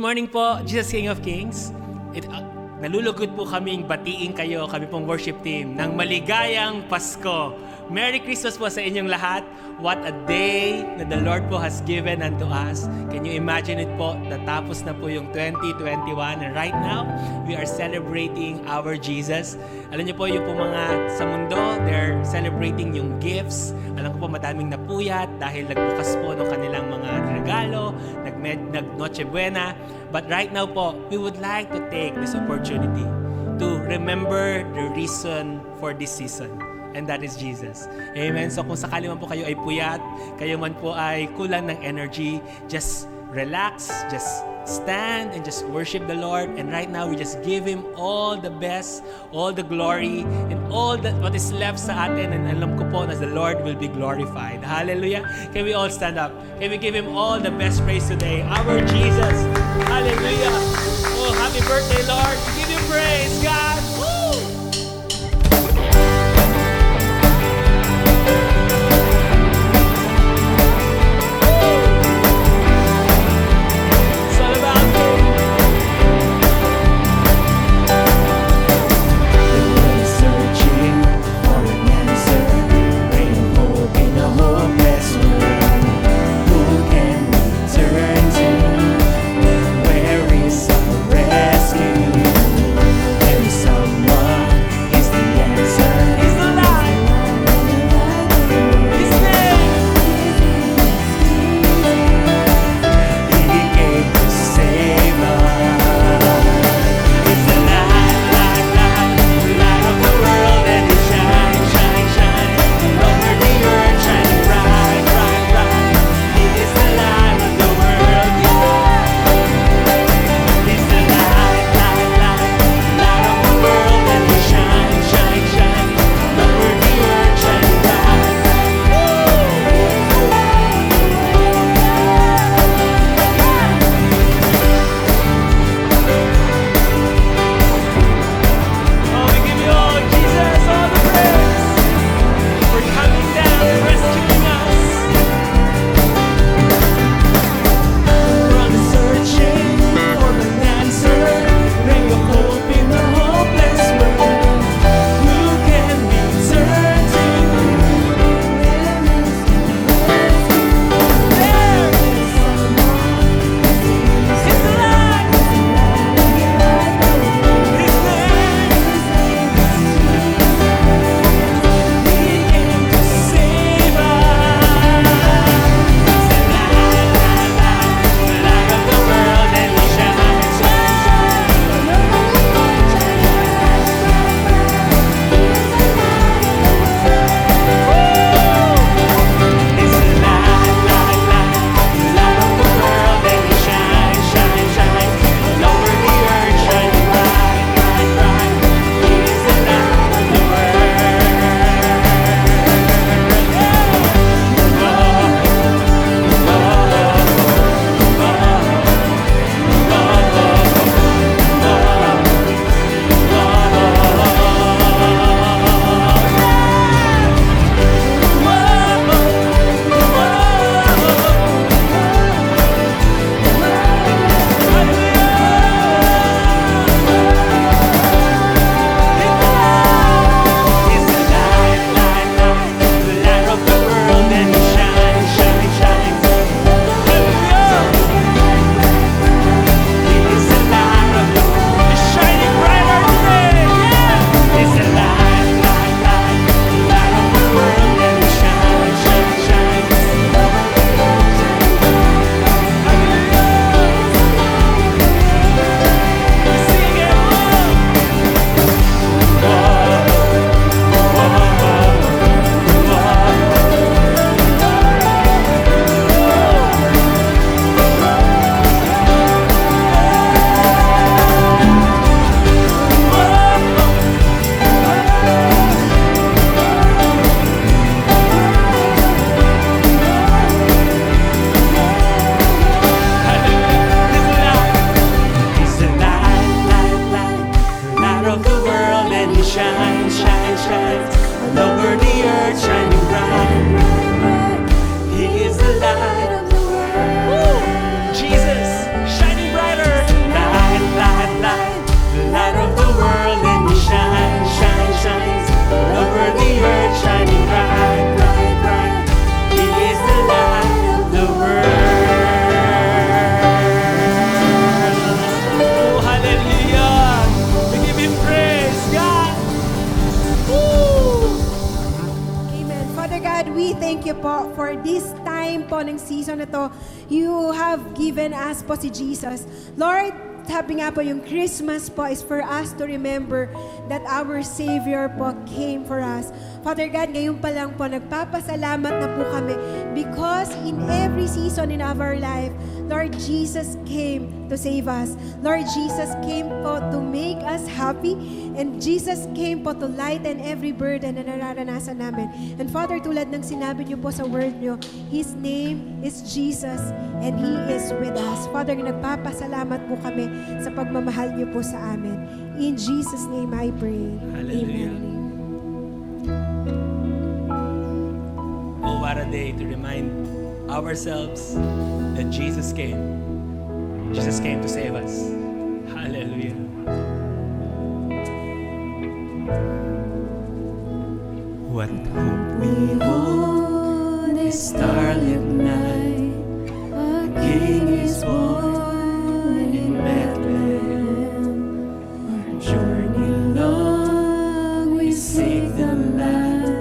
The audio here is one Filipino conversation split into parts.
morning po, Jesus King of Kings. Nalulugod po kaming batiin kayo, kami pong worship team, ng maligayang Pasko. Merry Christmas po sa inyong lahat. What a day that the Lord po has given unto us. Can you imagine it po? Natapos na po yung 2021 and right now, we are celebrating our Jesus. Alam niyo po, yung po mga sa mundo, they're celebrating yung gifts. Alam ko po madaming napuyat dahil nagbukas po ng kanilang mga regalo, nag-Noche Buena. But right now po, we would like to take this opportunity to remember the reason for this season. And that is Jesus. Amen. So kung sakali man po kayo ay puyat, kayo man po ay kulang ng energy, just relax, just stand and just worship the Lord. And right now, we just give Him all the best, all the glory, and all that what is left sa atin. And alam ko po na the Lord will be glorified. Hallelujah. Can we all stand up? Can we give Him all the best praise today? Our Jesus. Hallelujah. Oh, happy birthday, Lord. We give you praise, God. Woo! Where thank you po for this time po ng season na to. You have given us po si Jesus. Lord, sabi nga po yung Christmas po is for us to remember that our Savior po came for us. Father God, ngayon pa lang po nagpapasalamat na po kami because in every season in our life, Lord Jesus came to save us. Lord Jesus came po to make us happy, and Jesus came po to lighten every burden na nararanasan namin. And Father, tulad ng sinabi niyo po sa word niyo, His name is Jesus and He is with us. Father, nagpapasalamat po kami sa pagmamahal niyo po sa amin. In Jesus' name I pray. Hallelujah. Amen. Oh, what a day to remind ourselves that Jesus came. Jesus came to save us. Hallelujah. What hope we hold is starlit night. A King is born in Bethlehem. Our journey long we seek the light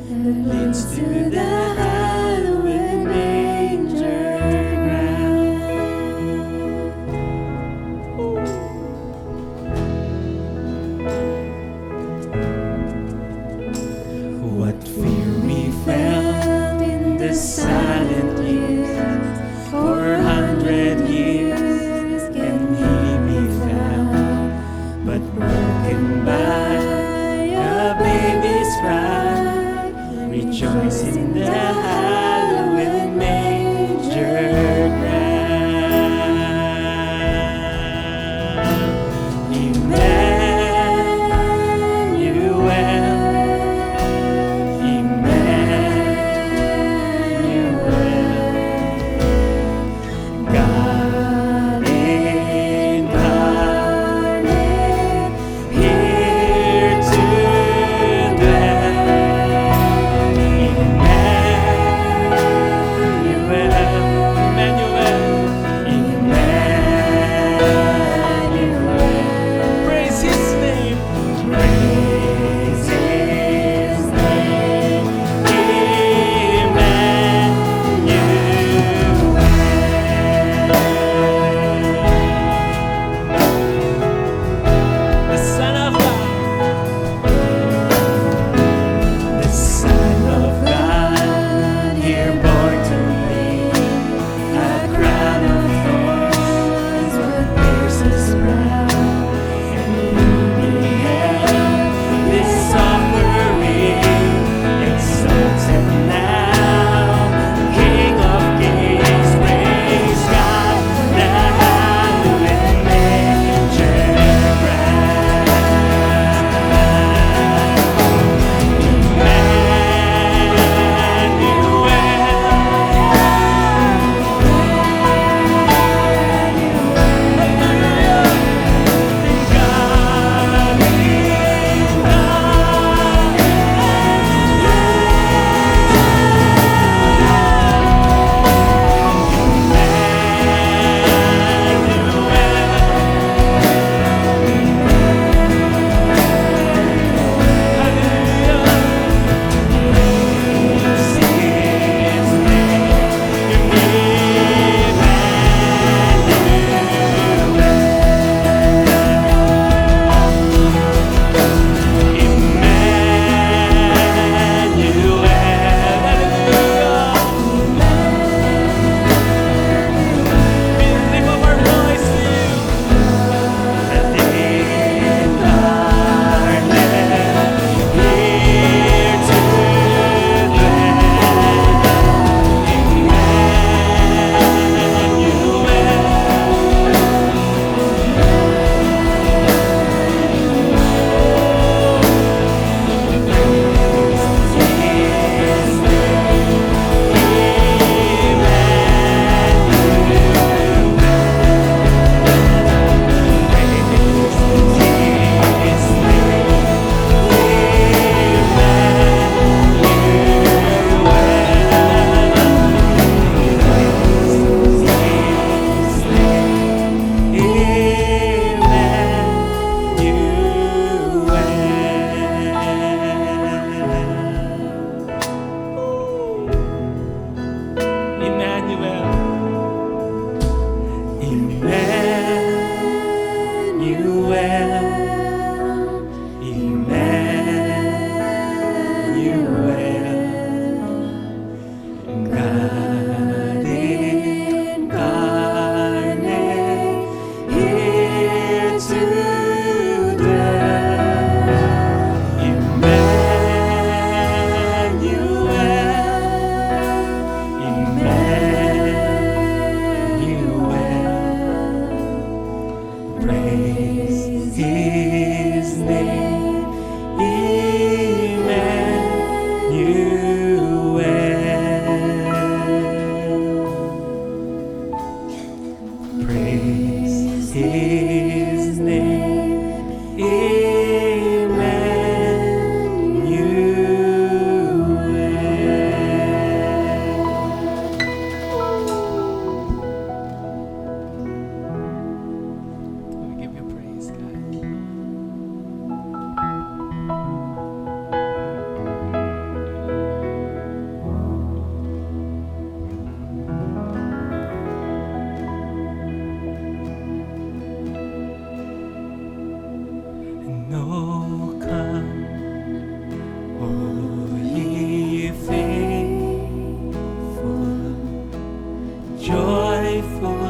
that leads to the hallowed manger ground. What fear we felt in the silent year Praise His name, Emmanuel. Praise His name, Emmanuel. We give you praise, God. And oh, come, oh, ye faithful, joyful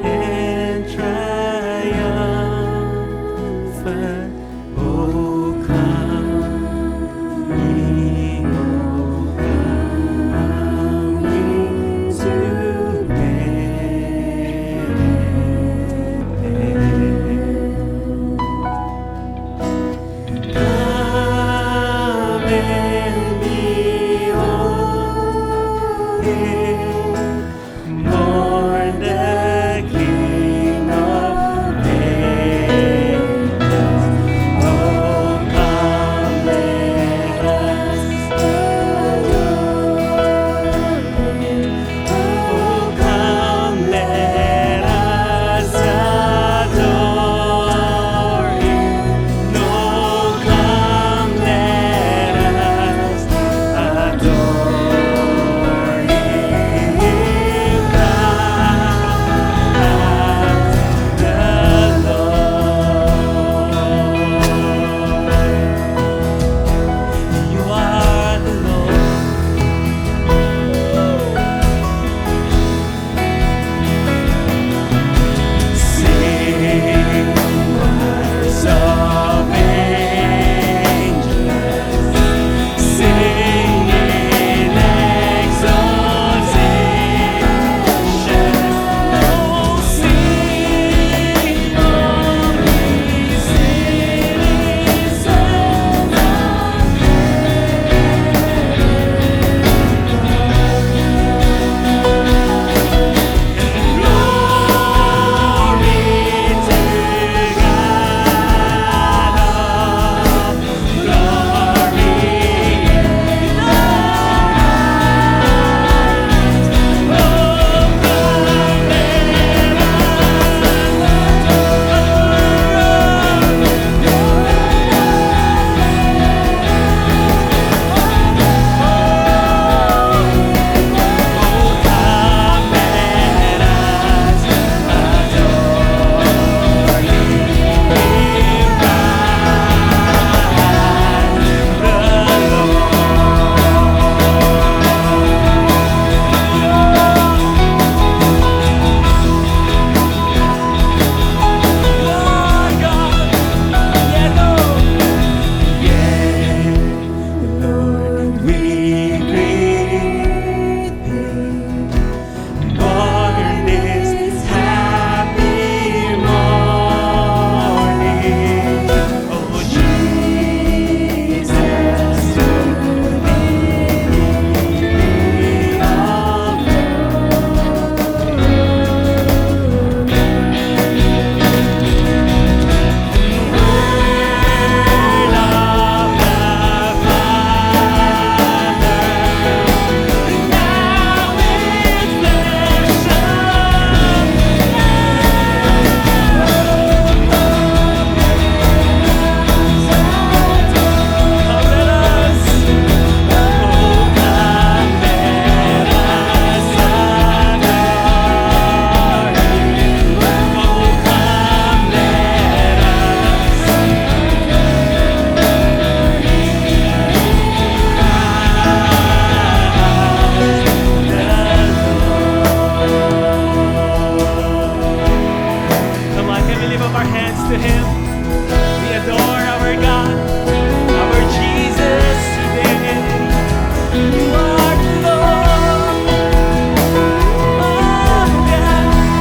and triumphant. Oh, come, ye, oh, come ye to Bethlehem. Come and behold Him, born the King of Angels. Oh, come, let us adore Him. Oh, come, let us adore Him. No, come, let us adore Him. The Lord, you are the Lord. Sing, choirs of angels, sing in exaltation. Oh, sing, all ye citizens of glory to God of glory in the highest. Oh, come, let Lord, we greet Thee, born this happy morning. Oh, Jesus, to Thee all word of the Father, now is flesh Come on, can we lift up our hands to Him? We adore our God, our Jesus today. You are the Lord, oh God.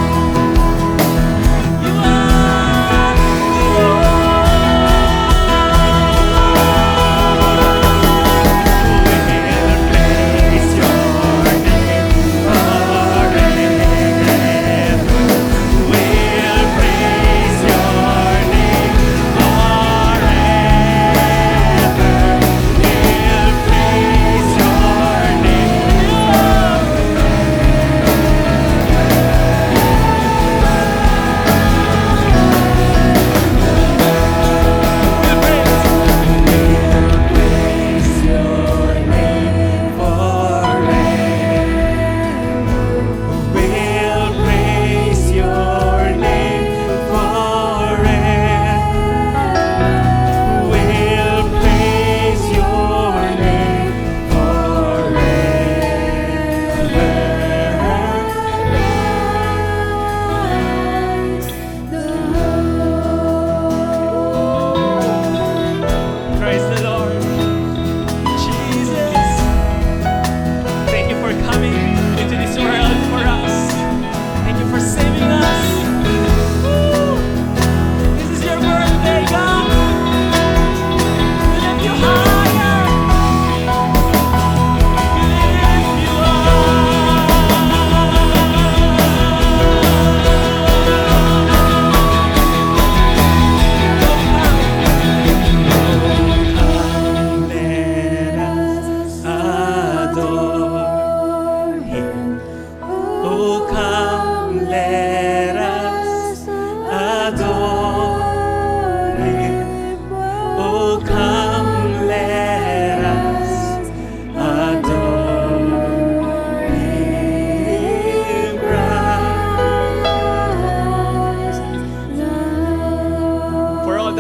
You are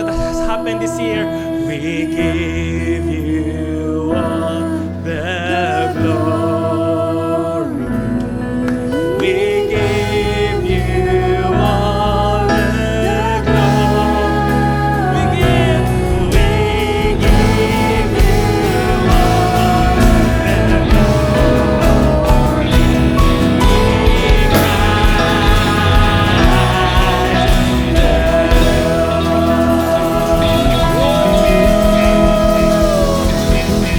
that has happened this year. We give you all the glory. We give you all the glory. We give you all the glory.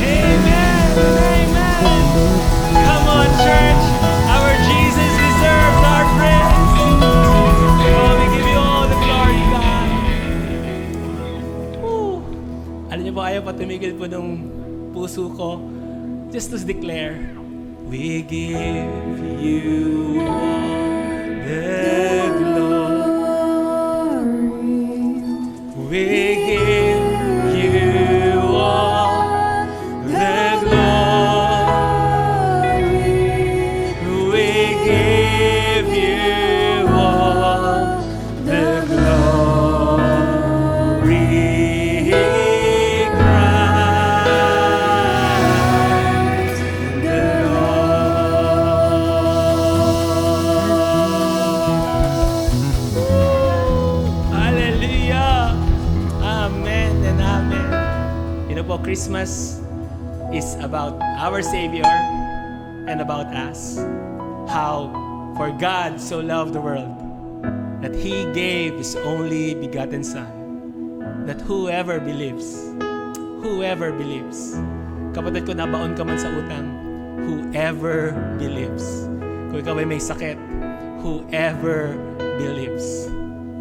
Amen. Amen. Come on, church. Our Jesus deserves our praise. Oh, we give you all the glory, God. Woo. Alam niyo po, ayaw pa tumigil po nung puso ko. Just to declare, we give you all the glory. We give you all the glory. We give you all the glory. Christ the Lord. Hallelujah. Amen and amen. You know po, Christmas is about our Savior and about us. How for God so loved the world that He gave His only begotten Son, that whoever believes, kapatid ko, nabaon ka man sa utang, whoever believes. Kung ikaw ay may sakit, whoever believes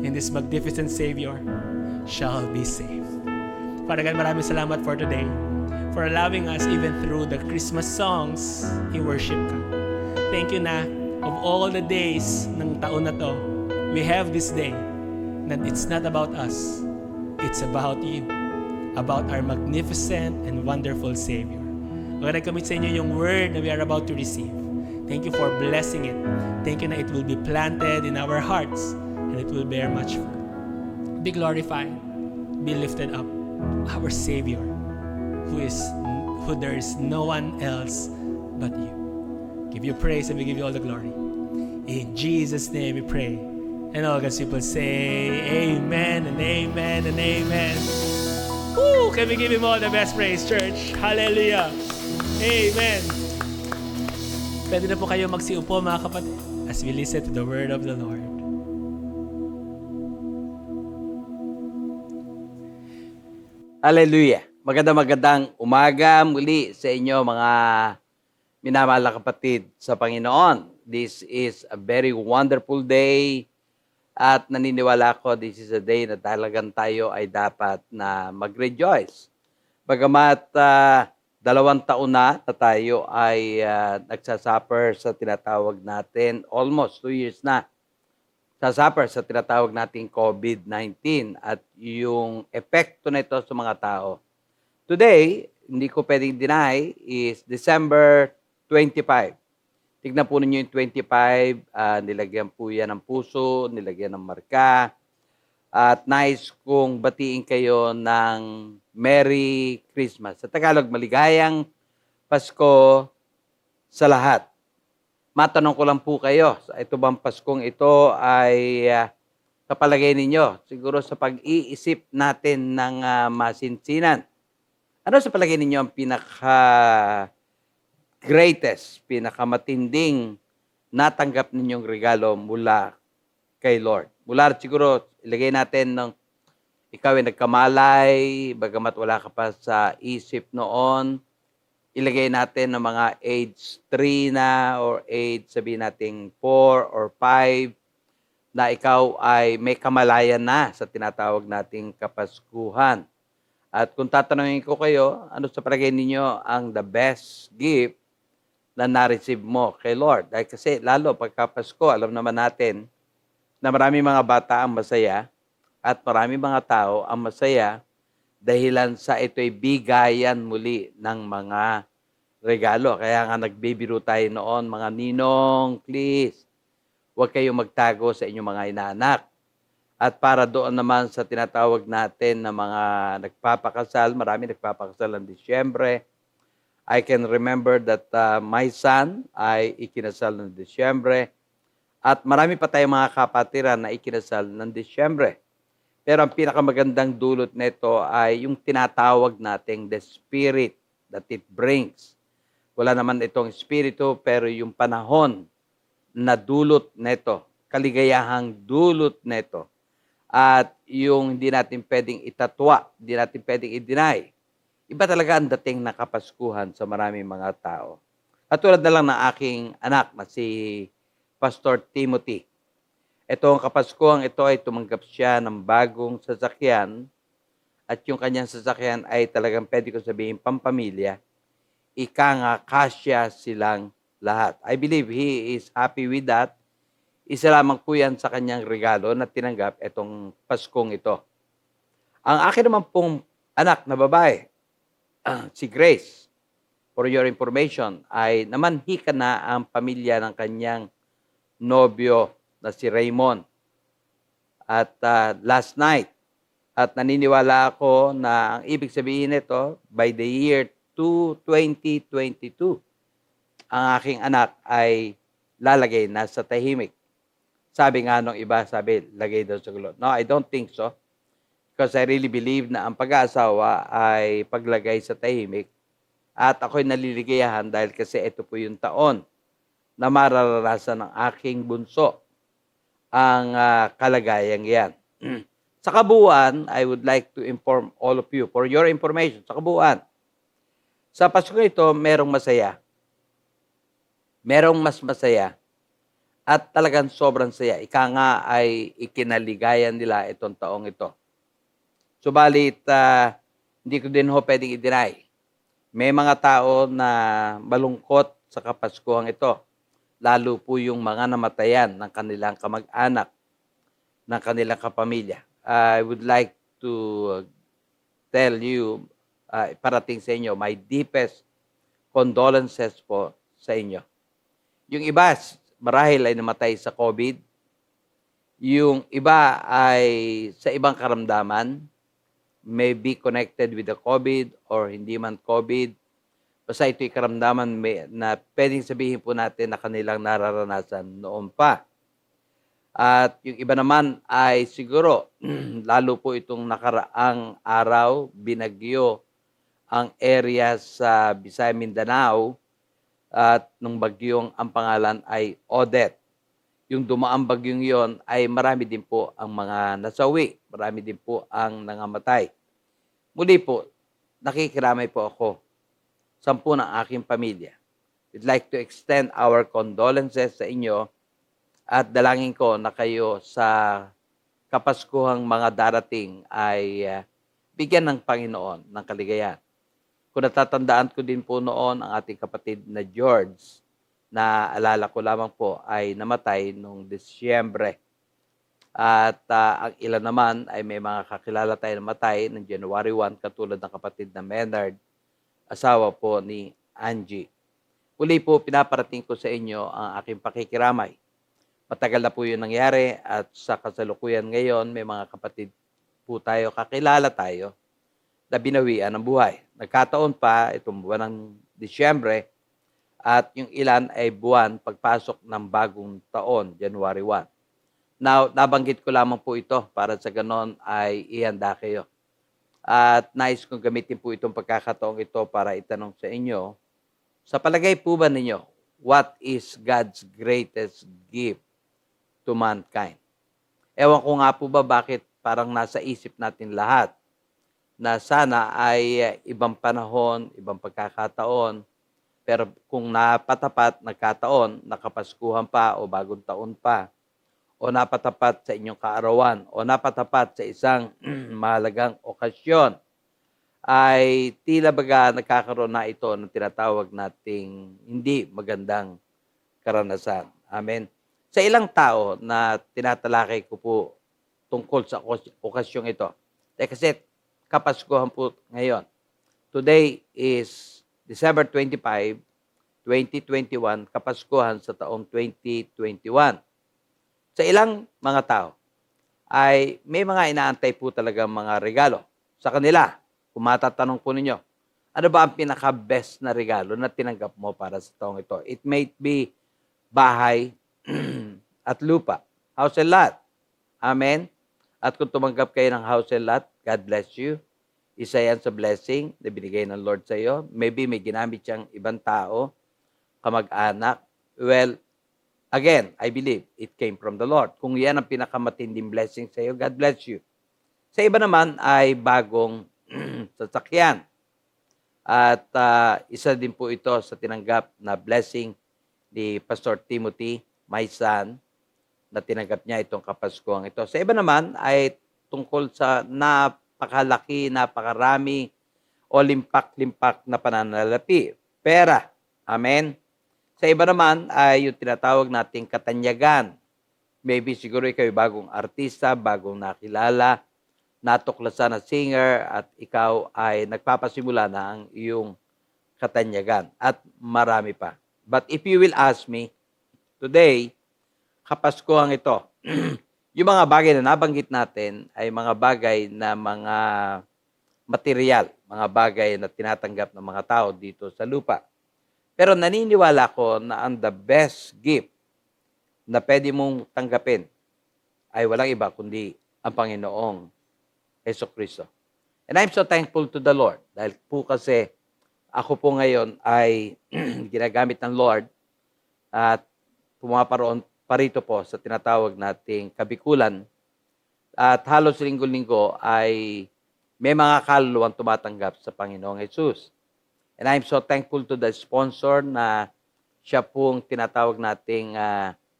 in this magnificent Savior shall be saved. Father God, maraming salamat for today, for allowing us even through the Christmas songs, i-worship ka. Thank you na of all the days ng taon na to, we have this day that it's not about us, it's about you, about our magnificent and wonderful Savior. Lord, I commit sa inyo yung word na we are about to receive. Thank you for blessing it. Thank you na it will be planted in our hearts and it will bear much fruit. Be glorified, be lifted up, our Savior, who there is no one else but you. Give you praise and we give you all the glory. In Jesus' name we pray. And all God's people say, amen and amen and amen. Woo! Can we give Him all the best praise, church? Hallelujah. Amen. Pwede na po kayo magsiupo, mga kapatid, as we listen to the word of the Lord. Hallelujah. Magandang umaga muli sa inyo mga minamahal na kapatid sa Panginoon. This is a very wonderful day at naniniwala ko this is a day na talagang tayo ay dapat na mag-rejoice. Bagamat 2 taon na tayo ay nagsasuffer sa tinatawag natin, almost 2 years na, sasuffer sa tinatawag nating COVID-19 at yung epekto nito sa mga tao. Today, hindi ko pwedeng deny, is December 25. Tignan po ninyo yung 25, nilagyan po yan ng puso, nilagyan ng marka. At nais kong batiin kayo ng Merry Christmas. Sa Tagalog, maligayang Pasko sa lahat. Matanong ko lang po kayo, ito bang Paskong ito ay sa palagay ninyo, siguro sa pag-iisip natin ng masinsinan. Ano sa palagay ninyo ang pinaka-greatest, pinaka-matinding natanggap ninyong regalo mula kay Lord? Mula siguro, ilagay natin ng ikaw ay nagkamalay, bagamat wala ka pa sa isip noon, ilagay natin ng mga age 3 na or age, sabihin natin 4 or 5, na ikaw ay may kamalayan na sa tinatawag nating Kapaskuhan. At kung tatanungin ko kayo, ano sa palagay ninyo ang the best gift na na-receive mo kay Lord? Dahil kasi lalo pagka Pasko, alam naman natin na marami mga bata ang masaya at marami mga tao ang masaya dahilan sa ito'y bigayan muli ng mga regalo. Kaya nga nagbibiro tayo noon, mga ninong, please, huwag kayong magtago sa inyong mga inaanak. At para doon naman sa tinatawag natin na mga nagpapakasal, marami nagpapakasal ng Disyembre. I can remember that my son ay ikinasal ng Disyembre. At marami pa tayong mga kapatiran na ikinasal ng Disyembre. Pero ang pinakamagandang dulot nito ay yung tinatawag nating the spirit that it brings. Wala naman itong espiritu, pero yung panahon na dulot nito, kaligayahang dulot nito, at yung hindi natin pwedeng itatwa, hindi natin pwedeng i-deny. Iba talaga ang dating na kapaskuhan sa maraming mga tao. At tulad na lang ng aking anak na si Pastor Timothy. Itong kapaskuhan ito ay tumanggap siya ng bagong sasakyan at yung kanyang sasakyan ay talagang pwede ko sabihin pampamilya. Ika nga kasya silang lahat. I believe he is happy with that. Isa lamang po yan sa kanyang regalo na tinanggap itong Paskong ito. Ang akin naman pong anak na babae, si Grace, for your information, ay namanhika na ang pamilya ng kanyang nobyo na si Raymond. At last night, at naniniwala ako na ang ibig sabihin nito, by the year 2022, ang aking anak ay lalagay na sa tahimik. Sabi nga nung iba, sabi, lagay daw sa gulo. No, I don't think so. Because I really believe na ang pag-aasawa ay paglagay sa tahimik. At ako'y naliligayahan dahil kasi ito po yung taon na mararanasan ng aking bunso ang kalagayang yan. Sa kabuuan, I would like to inform all of you, for your information, sa kabuuan, sa Pasko ito, merong masaya. Merong mas masaya. At talagang sobrang saya. Ika nga ay ikinaligayan nila itong taong ito. Subalit, hindi ko din ho pwedeng i-deny. May mga tao na malungkot sa Kapaskuhan ito. Lalo po yung mga namatayan ng kanilang kamag-anak, ng kanilang kapamilya. I would like to tell you, parating sa inyo, my deepest condolences po sa inyo. Yung iba, marahil ay namatay sa COVID. Yung iba ay sa ibang karamdaman, may be connected with the COVID or hindi man COVID. Basta ito'y karamdaman na pwedeng sabihin po natin na kanilang nararanasan noon pa. At yung iba naman ay siguro, lalo po itong nakaraang araw, binagyo ang area sa Visayas Mindanao at nung bagyong ang pangalan ay Odette. Yung dumaang bagyong yon ay marami din po ang mga nasawi, marami din po ang nangamatay. Muli po, nakikiramay po ako 10 ng aking pamilya. We'd like to extend our condolences sa inyo at dalangin ko na kayo sa Kapaskuhang mga darating ay bigyan ng Panginoon ng kaligayahan. Kung natatandaan ko din po noon ang ating kapatid na George, na alala ko lamang po ay namatay noong Disyembre. At ang ilan naman ay may mga kakilala tayo namatay ng January 1 katulad ng kapatid na Menard, asawa po ni Angie. Uli po, pinaparating ko sa inyo ang aking pakikiramay. Matagal na po yun nangyari at sa kasalukuyan ngayon, may mga kapatid po tayo, kakilala tayo, na binawian ng buhay. Nagkataon pa itong buwan ng Disyembre at yung ilan ay buwan pagpasok ng bagong taon, January 1. Now, nabanggit ko lamang po ito para sa ganon ay ihanda kayo. At nais kong gamitin po itong pagkakataong ito para itanong sa inyo, sa palagay po ba ninyo, what is God's greatest gift to mankind? Ewan ko nga po ba bakit parang nasa isip natin lahat na sana ay ibang panahon, ibang pagkakataon, pero kung napatapat, nagkataon, nakapaskuhan pa o bagong taon pa, o napatapat sa inyong kaarawan, o napatapat sa isang mahalagang okasyon, ay tila baga nagkakaroon na ito ng tinatawag nating hindi magandang karanasan. Amen. Sa ilang tao na tinatalakay ko po tungkol sa okasyong ito, kasi Kapaskuhan po ngayon. Today is December 25, 2021, Kapaskuhan sa taong 2021. Sa ilang mga tao, ay may mga inaantay po talaga mga regalo sa kanila. Kung matatanong po ninyo, ano ba ang pinaka-best na regalo na tinanggap mo para sa taong ito? It may be bahay at lupa, house and lot. Amen? At kung tumanggap kayo ng house and lot, God bless you. Isa yan sa blessing na binigay ng Lord sa iyo. Maybe may ginamit siyang ibang tao, kamag-anak. Well, again, I believe it came from the Lord. Kung yan ang pinakamatinding blessing sa iyo, God bless you. Sa iba naman ay bagong sasakyan. At isa din po ito sa tinanggap na blessing ni Pastor Timothy, my son, na tinanggap niya itong Kapaskuhan ito. Sa iba naman ay tungkol sa napakalaki, napakarami o limpak-limpak na pananalapi. Pera. Amen? Sa iba naman ay yung tinatawag nating katanyagan. Maybe siguro ikaw ay bagong artista, bagong nakilala, natuklasan na singer, at ikaw ay nagpapasimula na ang iyong katanyagan. At marami pa. But if you will ask me, today, Kapaskuhan ito, yung mga bagay na nabanggit natin ay mga bagay na mga material, mga bagay na tinatanggap ng mga tao dito sa lupa. Pero naniniwala ko na ang the best gift na pwede mong tanggapin ay walang iba kundi ang Panginoong Jesucristo. And I'm so thankful to the Lord dahil po kasi ako po ngayon ay ginagamit ng Lord at pumaparoon parito po sa tinatawag nating kabikulan. At halos linggo-linggo ay may mga kaluluwang tumatanggap sa Panginoong Jesus. And I'm so thankful to the sponsor na siya pong tinatawag nating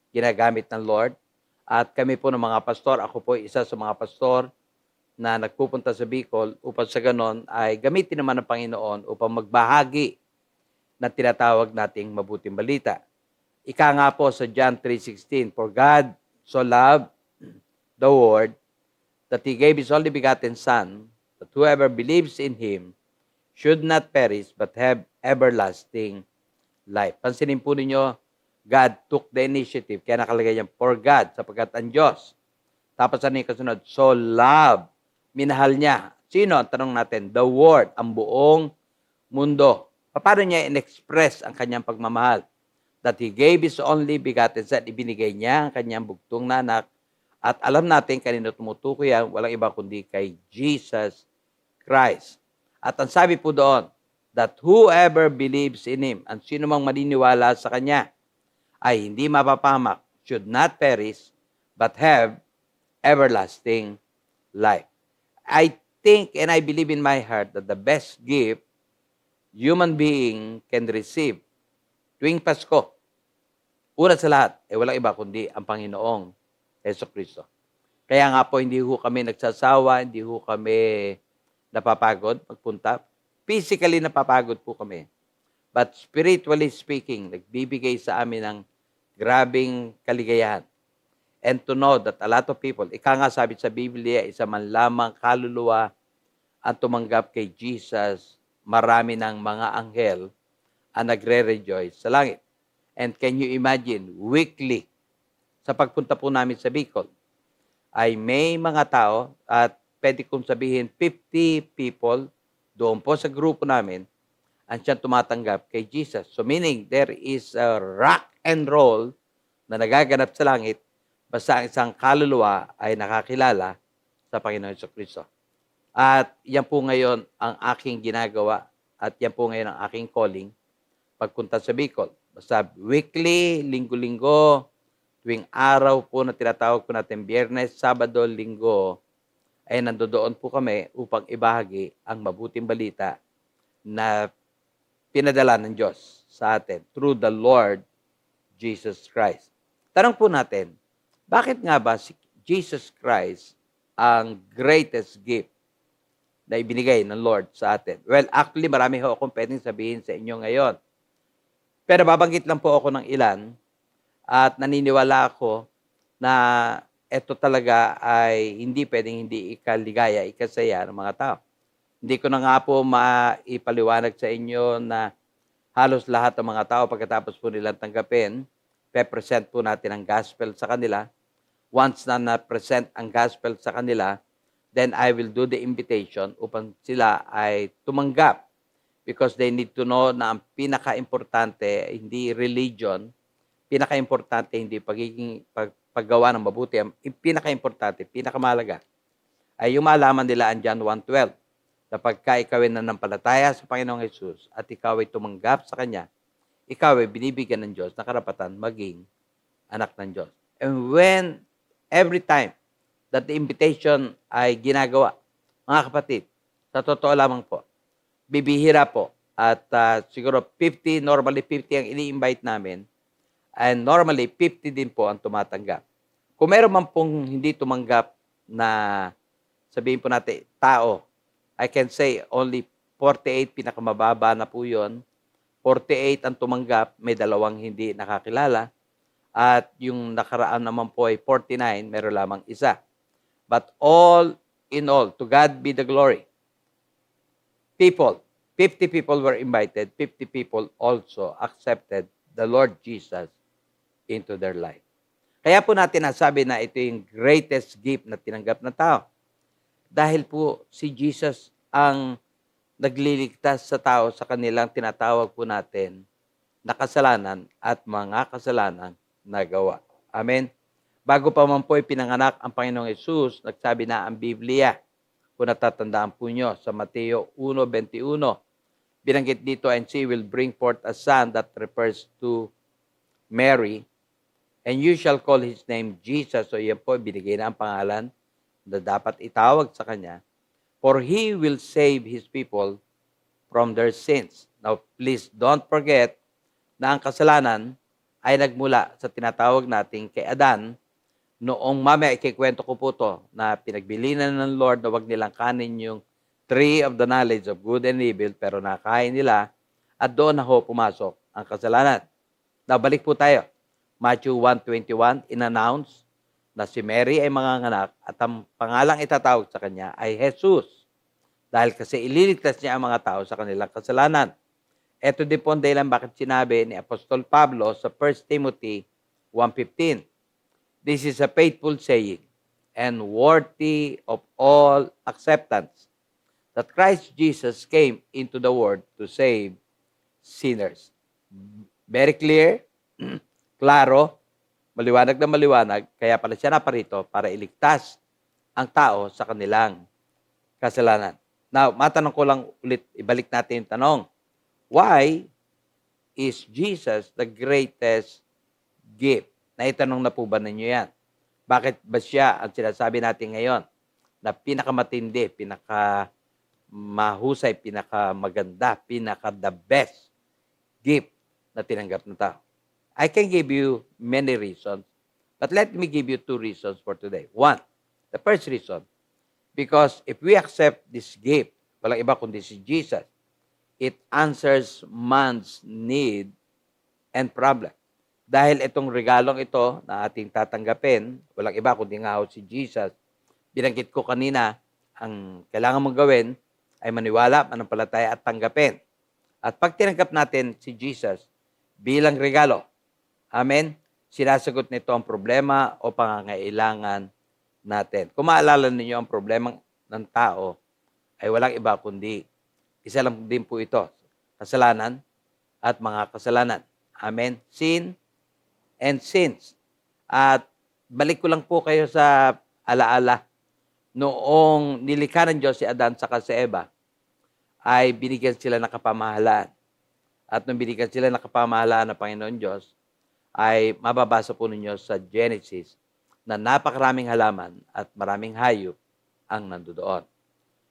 ginagamit ng Lord. At kami po ng mga pastor, ako po isa sa mga pastor na nagpupunta sa Bicol upang sa ganon ay gamitin naman ng Panginoon upang magbahagi ng tinatawag nating mabuting balita. Ika nga po sa John 3:16, For God so loved the world that He gave His only begotten Son, that whoever believes in Him should not perish but have everlasting life. Pansinin po ninyo, God took the initiative. Kaya nakalagay yan, for God, sapagkat ang Diyos. Tapos ano yung kasunod? So love. Minahal niya. Sino? Ang tanong natin, the world, ang buong mundo. Paano niya in-express ang kanyang pagmamahal? That He gave His only begotten Son. Ibinigay niya ang kanyang bugtong na anak. At alam natin, kanino tumutukoy yan, walang iba kundi kay Jesus Christ. At ang sabi po doon, that whoever believes in Him, ang sino mang maniniwala sa Kanya, ay hindi mapapahamak, should not perish, but have everlasting life. I think and I believe in my heart that the best gift human being can receive tuwing Pasko, una sa lahat, walang iba kundi ang Panginoong Jesucristo. Kaya nga po, hindi ho kami nagsasawa, hindi ho kami napapagod magpunta. Physically napapagod po kami. But spiritually speaking, nagbibigay sa amin ng grabing kaligayahan. And to know that a lot of people, ika nga sabi sa Biblia, isa man lamang kaluluwa ang tumanggap kay Jesus, marami ng mga anghel ang nagre-rejoice sa langit. And can you imagine, weekly, sa pagpunta po namin sa Bicol, ay may mga tao, at pwede kong sabihin 50 people, doon po sa grupo namin, ang siyang tumatanggap kay Jesus. So meaning, there is a rock and roll na nagaganap sa langit, basta ang isang kaluluwa ay nakakilala sa Panginoon Jesucristo. At yan po ngayon ang aking ginagawa, at yan po ngayon ang aking calling, pagpunta sa Bicol. Basta weekly, linggo-linggo, tuwing araw po na tinatawag po natin Biyernes, Sabado, Linggo, ay nandoon po kami upang ibahagi ang mabuting balita na pinadala ng Diyos sa atin through the Lord Jesus Christ. Tanong po natin, bakit nga ba si Jesus Christ ang greatest gift na ibinigay ng Lord sa atin? Well, actually, marami ho akong pwedeng sabihin sa inyo ngayon. Pero babanggit lang po ako ng ilan at naniniwala ako na ito talaga ay hindi pwedeng hindi ikaligaya, ikasaya ng mga tao. Hindi ko na nga po maipaliwanag sa inyo na halos lahat ng mga tao pagkatapos po nilang tanggapin, pe-present po natin ang gospel sa kanila. once na na-present ang gospel sa kanila, then I will do the invitation upang sila ay tumanggap. Because they need to know na ang pinaka-importante, hindi religion, pinaka-importante, hindi paggawa ng mabuti. Ang pinaka-importante, pinakamahalaga, ay yung malaman nila ang John 1:12. Na pagka ikaw ay nanampalataya sa Panginoong Jesus at ikaw ay tumanggap sa Kanya, ikaw ay binibigyan ng Diyos na karapatan maging anak ng Diyos. And every time that the invitation ay ginagawa, mga kapatid, sa totoo lamang po, bibihira po. At siguro normally 50 ang ini-invite namin. And normally 50 din po ang tumatanggap. Kung meron man pong hindi tumanggap na, sabihin po natin, tao, I can say only 48 pinakamababa na po yun. 48 ang tumanggap, may 2 hindi nakakilala. At yung nakaraan naman po ay 49, meron lamang 1. But all in all, to God be the glory. 50 people were invited, 50 people also accepted the Lord Jesus into their life. Kaya po natin nasabi na ito yung greatest gift na tinanggap ng tao. Dahil po si Jesus ang nagliligtas sa tao sa kanilang tinatawag po natin na kasalanan at mga kasalanan na gawa. Amen? Bago pa man po ipinanganak ang Panginoong Yesus, nagsabi na ang Biblia, kung natatandaan po nyo, sa Mateo 1:21, binanggit dito, and she will bring forth a son, that refers to Mary, and you shall call his name Jesus. So yan po, binigay na ang pangalan na dapat itawag sa kanya, for he will save his people from their sins. Now, please don't forget na ang kasalanan ay nagmula sa tinatawag nating kay Adan. Noong mamaya ikikwento ko po to na pinagbilinan ng Lord na wag nilang kanin yung tree of the knowledge of good and evil, pero nakain nila at doon na ho pumasok ang kasalanan. Now, balik po tayo. Matthew 1:21, in-announce na si Mary ay manganganak at ang pangalang itatawag sa kanya ay Jesus. Dahil kasi ililigtas niya ang mga tao sa kanilang kasalanan. Ito din po ang dahilan bakit sinabi ni Apostol Pablo sa 1 Timothy 1:15, this is a faithful saying and worthy of all acceptance, that Christ Jesus came into the world to save sinners. Very clear, klaro, maliwanag na maliwanag, kaya pala siya naparito para iligtas ang tao sa kanilang kasalanan. Now, matanong ko lang ulit, ibalik natin yung tanong. Why is Jesus the greatest gift? Naitanong na po ba ninyo yan? Bakit ba siya ang sinasabi natin ngayon na pinakamatindi, pinakamahusay, pinakamaganda, pinaka-the best gift na tinanggap ng tao? I can give you many reasons, but let me give you 2 reasons for today. 1, the first reason, because if we accept this gift, walang iba kundi si Jesus, it answers man's need and problem. Dahil itong regalong ito na ating tatanggapin, walang iba kundi nga si Jesus. Binanggit ko kanina, ang kailangan mong gawin ay maniwala, manampalataya at tanggapin. At pag tinanggap natin si Jesus bilang regalo, amen, sinasagot nito ang problema o pangangailangan natin. Kung maalala ninyo ang problema ng tao, ay walang iba kundi isa lang din po ito, kasalanan at mga kasalanan. Amen? Sin and sins. At balik ko lang po kayo sa alaala. Noong nilikha ng Diyos si Adan sa si Eva, ay binigyan sila ng kapamahalaan. At nung binigyan sila ng kapamahalaan ng Panginoon Diyos, ay mababasa po ninyo sa Genesis na napakaraming halaman at maraming hayop ang nandoon.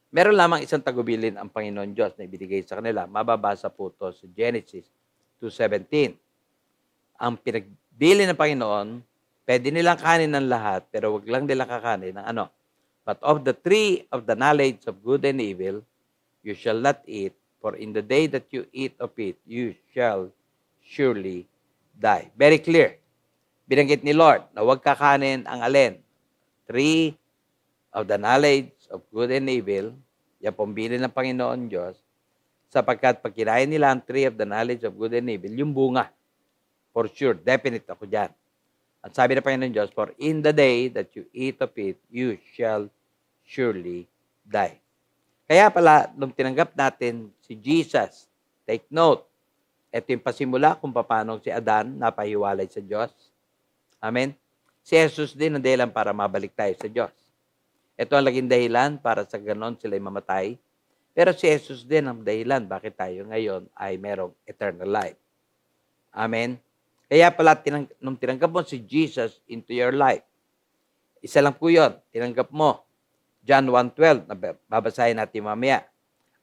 Meron lamang isang tagubilin ang Panginoon Diyos na ibinigay sa kanila. Mababasa po ito sa Genesis 2:17. Ang pinagbili ng Panginoon, pwede nilang kanin ng lahat, pero wag lang nila kakanin ng ano. But of the tree of the knowledge of good and evil, you shall not eat, for in the day that you eat of it, you shall surely die. Very clear. Binanggit ni Lord na wag kakanin ang alin? Tree of the knowledge of good and evil, yan pong bilin ng Panginoon Diyos, sapagkat pag kinain nila ang tree of the knowledge of good and evil, yung bunga, for sure, definite ako dyan. At sabi ng Panginoon Diyos, for in the day that you eat of it, you shall surely die. Kaya pala, nung tinanggap natin si Jesus, take note, ito yung pasimula kung paano si Adan napahiwalay sa Diyos. Amen? Si Jesus din ang dahilan para mabalik tayo sa Diyos. Ito ang laging dahilan para sa ganon sila'y mamatay. Pero si Jesus din ang dahilan bakit tayo ngayon ay merong eternal life. Amen? Kaya pala, nung tinanggap mo si Jesus into your life, isa lang po yun, tinanggap mo. John 1:12, babasahin natin mamaya.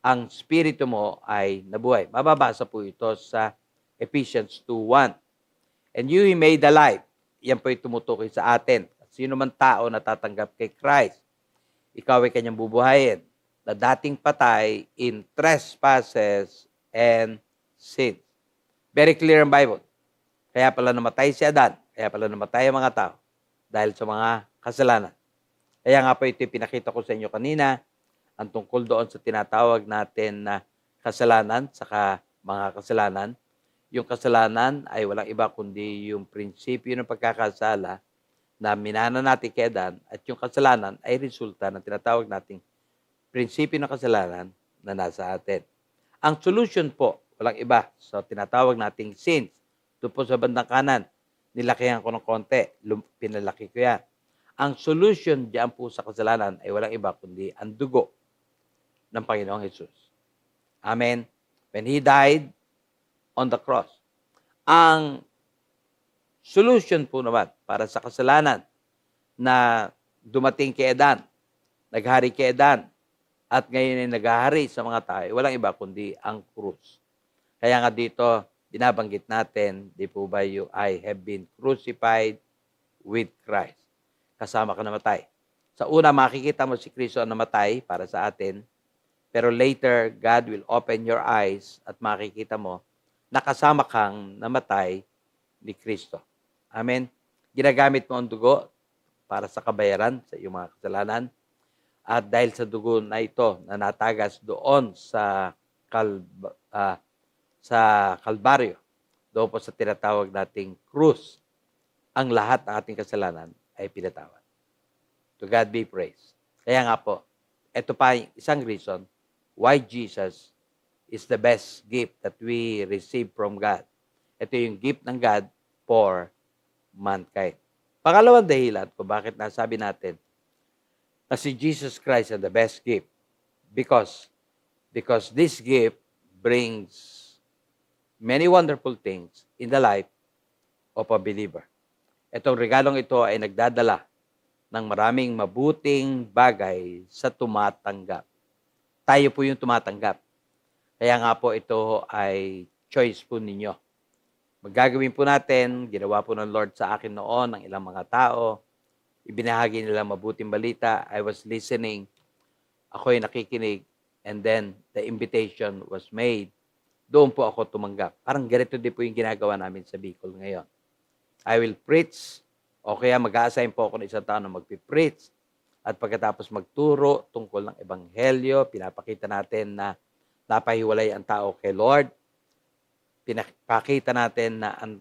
Ang spirito mo ay nabuhay. Mababasa po ito sa Ephesians 2:1. And you he made alive. Yan po yung tumutukoy sa atin. Sino man tao na tatanggap kay Christ, ikaw ay kanyang bubuhayin na dating patay in trespasses and sins. Very clear ang Bible. Kaya pala namatay si Adan. Kaya pala namatay ang mga tao dahil sa mga kasalanan. Kaya nga po ito pinakita ko sa inyo kanina, ang tungkol doon sa tinatawag natin na kasalanan, saka mga kasalanan. Yung kasalanan ay walang iba kundi yung prinsipyo ng pagkakasala na minana natin kay Adan, at yung kasalanan ay resulta ng tinatawag nating prinsipyo ng kasalanan na nasa atin. Ang solution po, walang iba, sa tinatawag nating sins. Ito po sa bandang kanan, nilakihan ko ng konti, pinalaki ko yan. Ang solution diyan po sa kasalanan ay walang iba kundi ang dugo ng Panginoong Jesus. Amen. When He died on the cross. Ang solution po naman para sa kasalanan na dumating kay Adan, naghari kay Adan, at ngayon ay naghahari sa mga tao, walang iba kundi ang krus. Kaya nga dito, binabanggit natin, di po ba yung I have been crucified with Christ. Kasama ka namatay. Sa una, makikita mo si Kristo ang namatay para sa atin, pero later, God will open your eyes at makikita mo na kasama kang namatay ni Kristo. Amen? Ginagamit mo ang dugo para sa kabayaran sa iyong mga kasalanan. At dahil sa dugo na ito na natagas doon sa Kalbaryo, doon po sa tinatawag nating krus, ang lahat ng ating kasalanan ay pinatawad. To God be praised. Kaya nga po, ito pa yung isang reason why Jesus is the best gift that we receive from God. Ito yung gift ng God for mankind. Pangalawang dahilan kung bakit nasabi natin na si Jesus Christ is the best gift because this gift brings many wonderful things in the life of a believer. Itong regalong ito ay nagdadala ng maraming mabuting bagay sa tumatanggap. Tayo po yung tumatanggap. Kaya nga po ito ay choice po ninyo. Magagawin po natin, ginawa po ng Lord sa akin noon, ng ilang mga tao, ibinahagi nila mabuting balita, I was listening, ako'y nakikinig, and then the invitation was made. Doon po ako tumanggap. Parang ganito din po yung ginagawa namin sa Bicol ngayon. I will preach, o kaya mag-a-assign po ako ng isang tao na magpipreach, at pagkatapos magturo tungkol ng Ebanghelyo, pinapakita natin na napahiwalay ang tao kay Lord, pinapakita natin na ang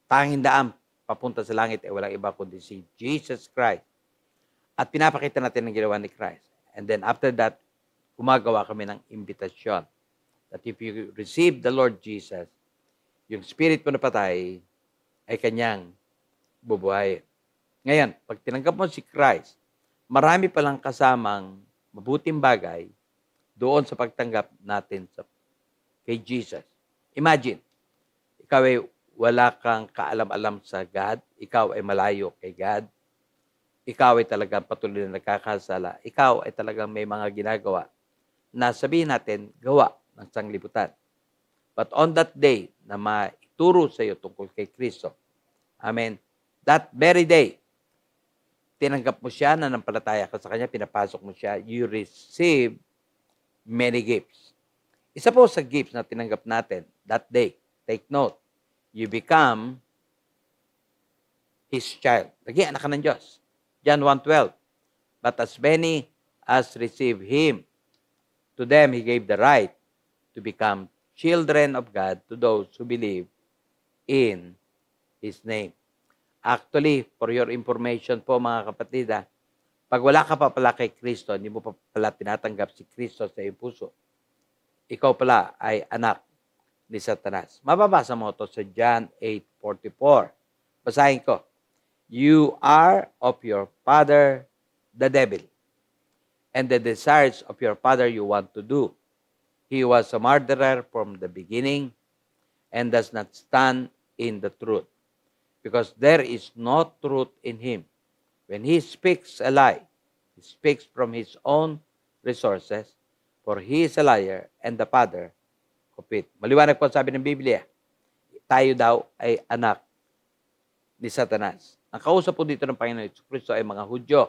tanging daan papunta sa langit ay walang iba kundi si Jesus Christ. At pinapakita natin ang ginawa ni Christ. And then after that, gumagawa kami ng imbitasyon. That if you receive the Lord Jesus, yung spirit mo na patay ay kanyang bubuhayin. Ngayon, pag tinanggap mo si Christ, marami palang kasamang mabuting bagay doon sa pagtanggap natin kay Jesus. Imagine, ikaw ay wala kang kaalam-alam sa God, ikaw ay malayo kay God, ikaw ay talagang patuloy na nagkakasala, ikaw ay talagang may mga ginagawa na sabihin natin, gawa ng sanglibutan. But on that day na maituro sa iyo tungkol kay Kristo, amen, that very day, tinanggap mo siya, nanampalataya ka sa kanya, pinapasok mo siya, you receive many gifts. Isa po sa gifts na tinanggap natin that day, take note, you become His child. Lagi, anak ka ng Diyos. John 1:12. But as many as receive Him, to them He gave the right to become children of God to those who believe in His name. Actually, for your information po mga kapatid, pag wala ka pa pala kay Kristo, hindi mo pa pala tinatanggap si Kristo sa iyong puso, ikaw pala ay anak ni Satanas. Mababasa mo ito sa John 8:44. Basahin ko. You are of your father, the devil, and the desires of your father you want to do. He was a murderer from the beginning and does not stand in the truth, because there is no truth in him. When he speaks a lie, he speaks from his own resources, for he is a liar and the father of it. Maliwanag po sabi ng Biblia, tayo daw ay anak ni Satanas. Ang kausap po dito ng Panginoon Jesucristo ay mga Hudyo.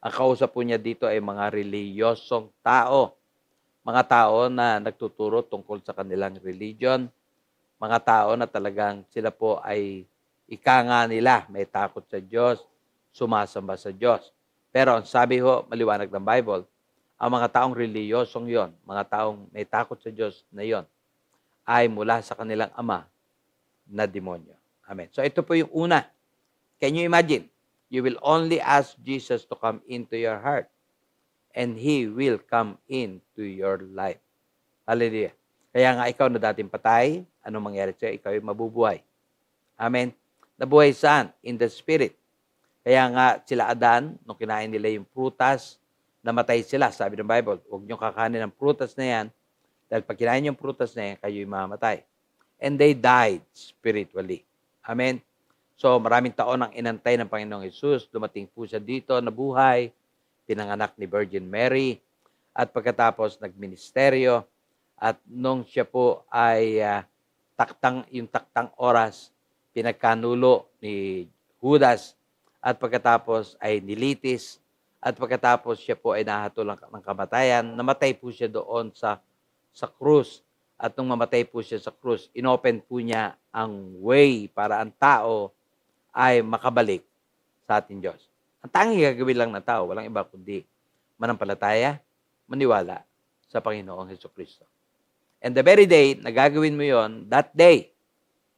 Ang kausap po niya dito ay mga reliyosong tao. Mga tao na nagtuturo tungkol sa kanilang religion. Mga tao na talagang sila po ay ika nga nila, may takot sa Diyos, sumasamba sa Diyos. Pero ang sabi ho, maliwanag ng Bible, ang mga taong reliyosong yon, mga taong may takot sa Diyos na yon, ay mula sa kanilang ama na demonyo. Amen. So ito po yung una. Can you imagine? You will only ask Jesus to come into your heart and He will come into your life. Hallelujah. Kaya nga ikaw na dating patay, anong mangyari sa'yo? Ikaw ay mabubuhay. Amen. Nabuhay saan? In the Spirit. Kaya nga sila Adan, nung kinain nila yung prutas, namatay sila. Sabi ng Bible, huwag niyong kakanin ng prutas na yan, dahil pag kinain yung prutas na yan, kayo'y mamatay. And they died spiritually. Amen. So maraming taon ang inantay ng Panginoong Hesus. Dumating po siya dito, nabuhay, pinanganak ni Virgin Mary, at pagkatapos nagministeryo, at nung siya po ay yung taktang oras, pinagkanulo ni Judas, at pagkatapos ay nilitis, at pagkatapos siya po ay nahatulang ng kamatayan, namatay po siya doon sa krus. At nung mamatay po siya sa krus, inopen po niya ang way para ang tao ay makabalik sa ating Diyos. Ang tanging gagawin lang ng tao, walang iba kundi manampalataya, maniwala sa Panginoong Jesucristo. And the very day na gagawin mo yon, that day,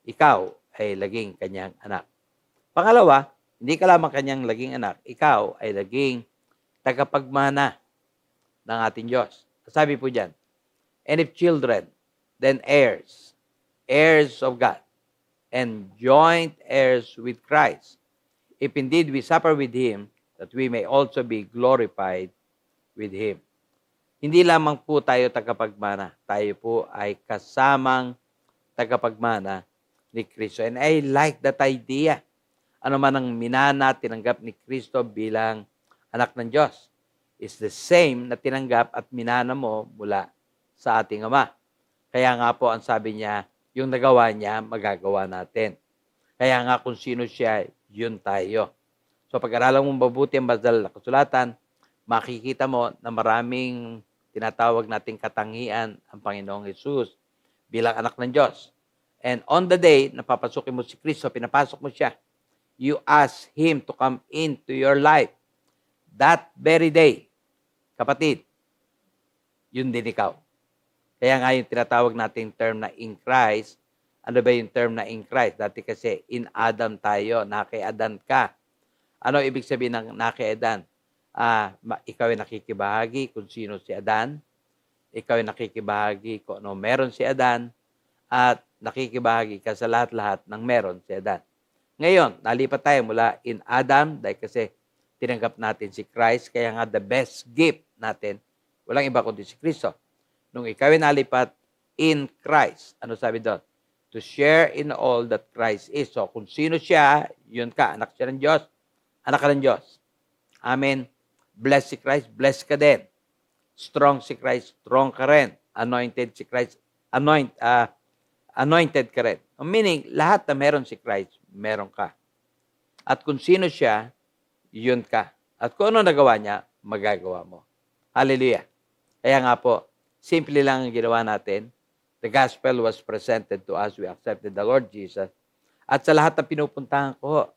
ikaw ay laging kanyang anak. Pangalawa, hindi ka lamang kanyang laging anak, ikaw ay laging tagapagmana ng ating Diyos. Sabi po dyan, and if children, then heirs, heirs of God, and joint heirs with Christ, if indeed we suffer with Him, that we may also be glorified with Him. Hindi lamang po tayo tagapagmana, tayo po ay kasamang tagapagmana ni Kristo. And I like that idea. Ano man ang minana, tinanggap ni Kristo bilang anak ng Diyos, is the same na tinanggap at minana mo mula sa ating Ama. Kaya nga po ang sabi niya, yung nagawa niya, magagawa natin. Kaya nga kung sino siya, yun tayo. So pag-aralan mong mabuti ang banal na kasulatan, makikita mo na maraming tinatawag nating katangian ang Panginoong Hesus bilang anak ng Diyos. And on the day na papasukin mo si Kristo, pinapasok mo siya, you ask Him to come into your life. That very day, kapatid, yun din ikaw. Kaya nga yung tinatawag nating term na in Christ, ano ba yung term na in Christ? Dati kasi in Adam tayo, naki-Adan ka. Ano ibig sabihin ng naki-Adan? Ikaw ay nakikibahagi kung sino si Adan, ikaw ay nakikibahagi kung ano meron si Adan, at nakikibahagi ka sa lahat-lahat ng meron si Adan. Ngayon, nalipat tayo mula in Adam, dahil kasi tinanggap natin si Christ, kaya nga the best gift natin, walang iba kundi si Kristo. Nung ikaw ay nalipat in Christ, ano sabi doon? To share in all that Christ is. So, kung sino siya, yun ka. Anak siya ng Diyos, anak ka ng Diyos. Amen. Bless si Christ, bless ka din. Strong si Christ, strong ka rin. Anointed si Christ, anointed ka rin. Meaning, lahat na meron si Christ, meron ka. At kung sino siya, yun ka. At kung ano nagawa niya, magagawa mo. Hallelujah. Kaya nga po, simple lang ang ginawa natin. The gospel was presented to us. We accepted the Lord Jesus. At sa lahat ng pinupuntahan ko,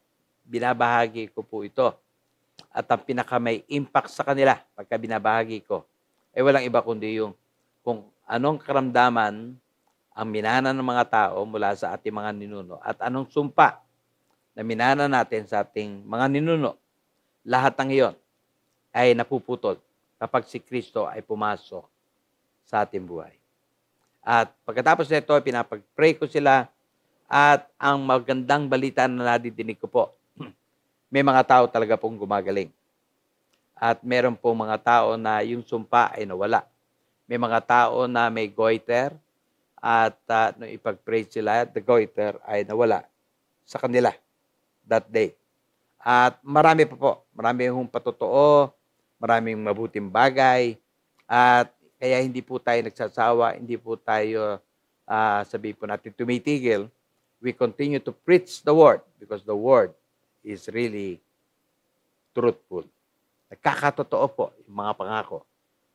binabahagi ko po ito. At ang pinaka may impact sa kanila pagka binabahagi ko, walang iba kundi yung kung anong karamdaman ang minana ng mga tao mula sa ating mga ninuno at anong sumpa na minana natin sa ating mga ninuno, lahat ng iyon ay napuputol kapag si Kristo ay pumasok sa ating buhay. At pagkatapos nito, pinapag-pray ko sila at ang magandang balita na nadidinig ko po, may mga tao talaga pong gumagaling. At meron pong mga tao na yung sumpa ay nawala. May mga tao na may goiter at nung ipag-pray sila, the goiter ay nawala sa kanila that day. At marami pa po, marami yung patotoo, maraming mabuting bagay, at kaya hindi po tayo nagsasawa, hindi po tayo, sabi po natin, tumitigil. We continue to preach the word because the word is really truthful. Nagkakatotoo po yung mga pangako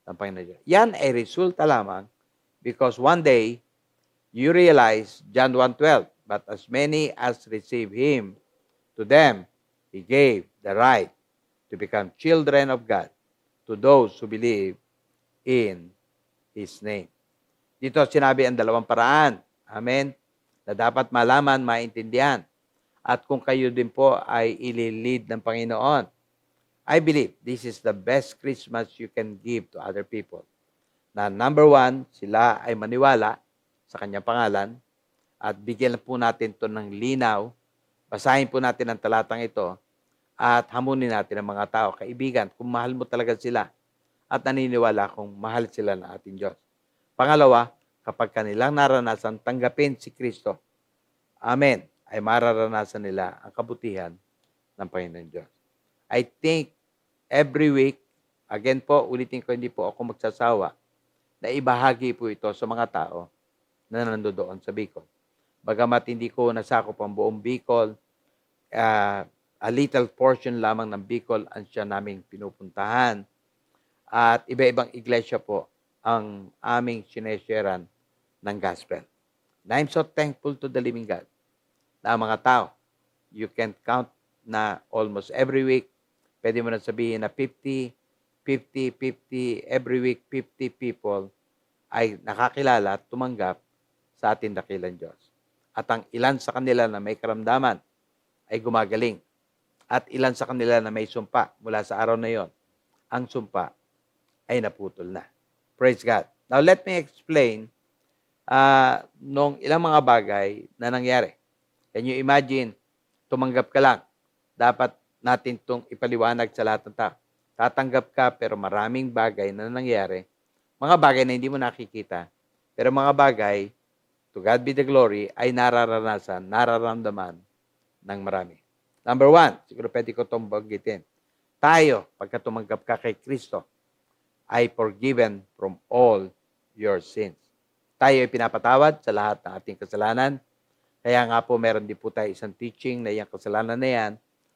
ng Panginoon Diyos. Yan ay resulta lamang because one day, you realize, John 1:12, but as many as receive Him, to them, He gave the right to become children of God, to those who believe in His name. Dito sinabi ang dalawang paraan, amen, na dapat malaman, maintindihan. At kung kayo din po ay ililid ng Panginoon, I believe this is the best Christmas you can give to other people. Na number one, sila ay maniwala sa kanyang pangalan at bigyan po natin ito ng linaw. Basahin po natin ang talatang ito at hamunin natin ang mga tao. Kaibigan, kung mahal mo talaga sila at naniniwala kung mahal sila ng ating Diyos. Pangalawa, kapag kanilang naranasan tanggapin si Kristo, amen, ay mararanasan nila ang kabutihan ng Panginoon Diyos. I think every week, again po, ulitin ko, hindi po ako magsasawa na ibahagi po ito sa mga tao na nandoon sa Bicol. Bagamat hindi ko nasakop ang buong Bicol, a little portion lamang ng Bicol ang siya naming pinupuntahan. At iba-ibang iglesia po ang aming sinesharean ng gospel. And I'm so thankful to the living God na mga tao, you can count na almost every week, pwede mo na sabihin na 50, every week 50 people ay nakakilala at tumanggap sa ating dakilang Diyos. At ang ilan sa kanila na may karamdaman ay gumagaling. At ilan sa kanila na may sumpa mula sa araw na yon, ang sumpa ay naputol na. Praise God. Now let me explain nung ilang mga bagay na nangyari. Can you imagine, tumanggap ka lang. Dapat natin itong ipaliwanag sa lahat ng tao. Tatanggap ka pero maraming bagay na nangyari. Mga bagay na hindi mo nakikita. Pero mga bagay, to God be the glory, ay nararamdaman ng marami. Number one, siguro pwede ko itong bagitin. Tayo, pagka tumanggap ka kay Kristo, ay forgiven from all your sins. Tayo ay pinapatawad sa lahat ng ating kasalanan. Kaya nga po, meron din po tayo isang teaching na yung kasalanan na yan,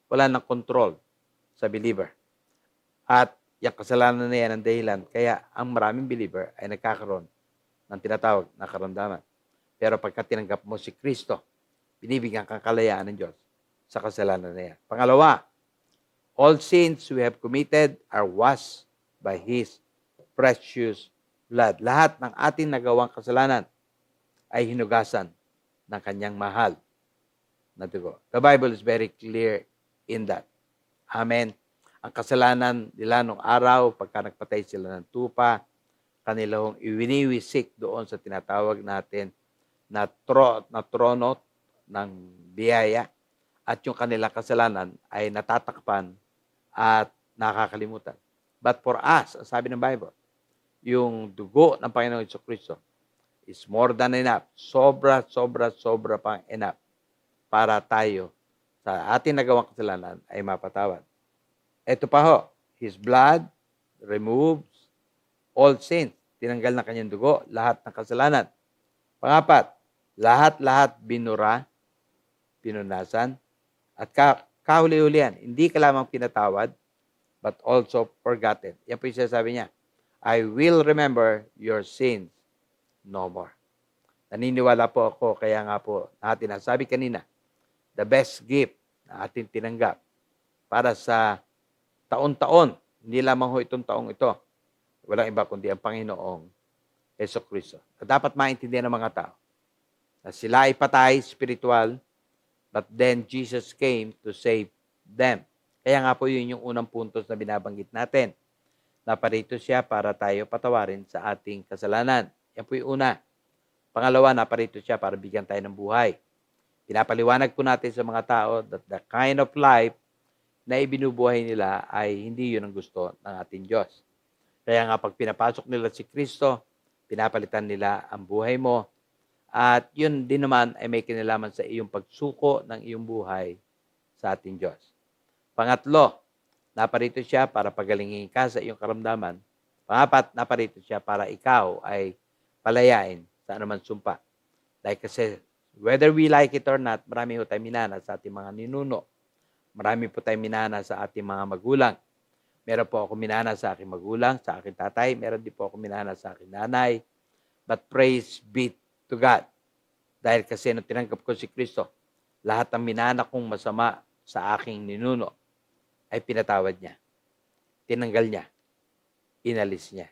wala ng control sa believer. At yung kasalanan na yan ang dahilan, kaya ang maraming believer ay nagkakaroon ng tinatawag na karamdaman. Pero pagka tinanggap mo si Kristo, binibigyan kang kalayaan ng Diyos sa kasalanan na yan. Pangalawa, all sins we have committed are washed by His precious blood. Lahat ng ating nagawang kasalanan ay hinugasan ng kanyang mahal na dugo. The Bible is very clear in that. Amen. Ang kasalanan nila nung araw, pagka nagpatay sila ng tupa, kanilang iwiniwisik doon sa tinatawag natin na trono ng biyaya, at yung kanilang kasalanan ay natatakpan at nakakalimutan. But for us, sabi ng Bible, yung dugo ng Panginoong Jesucristo is more than enough. Sobra pang enough para tayo sa ating nagawang kasalanan ay mapatawad. Ito pa ho, His blood removes all sins. Tinanggal na kanyang dugo, lahat ng kasalanan. Pangapat, lahat binura, pinunasan, at kahuli-hulihan. Hindi ka lamang pinatawad, but also forgotten. Yan po yung sinasabi niya, I will remember your sins no more. Naniniwala po ako, kaya nga po natin nasabi kanina, the best gift na ating tinanggap para sa taon-taon, hindi lamang ho itong taong ito, walang iba kundi ang Panginoong Jesucristo. Dapat maintindihan ng mga tao na sila ay patay, spiritual, But then Jesus came to save them. Kaya nga po yun yung unang puntos na binabanggit natin. Naparito siya para tayo patawarin sa ating kasalanan. Yan po yung una. Pangalawa, naparito siya para bigyan tayo ng buhay. Pinapaliwanag po natin sa mga tao that the kind of life na ibinubuhay nila ay hindi yun ang gusto ng ating Diyos. Kaya nga pag pinapasok nila si Kristo, pinapalitan nila ang buhay mo. At yun din naman ay may kinalaman sa iyong pagsuko ng iyong buhay sa ating Diyos. Pangatlo, naparito siya para pagalingin ka sa iyong karamdaman. Pangapat, naparito siya para ikaw ay palayain sa anuman sumpa. Dahil kasi, whether we like it or not, marami po tayong minana sa ating mga ninuno. Marami po tayong minana sa ating mga magulang. Meron po ako minana sa aking magulang, sa aking tatay. Meron din po ako minana sa aking nanay. But praise be to God. Dahil kasi nung tinanggap ko si Kristo, lahat ng minana kong masama sa aking ninuno ay pinatawad niya. Tinanggal niya. Inalis niya.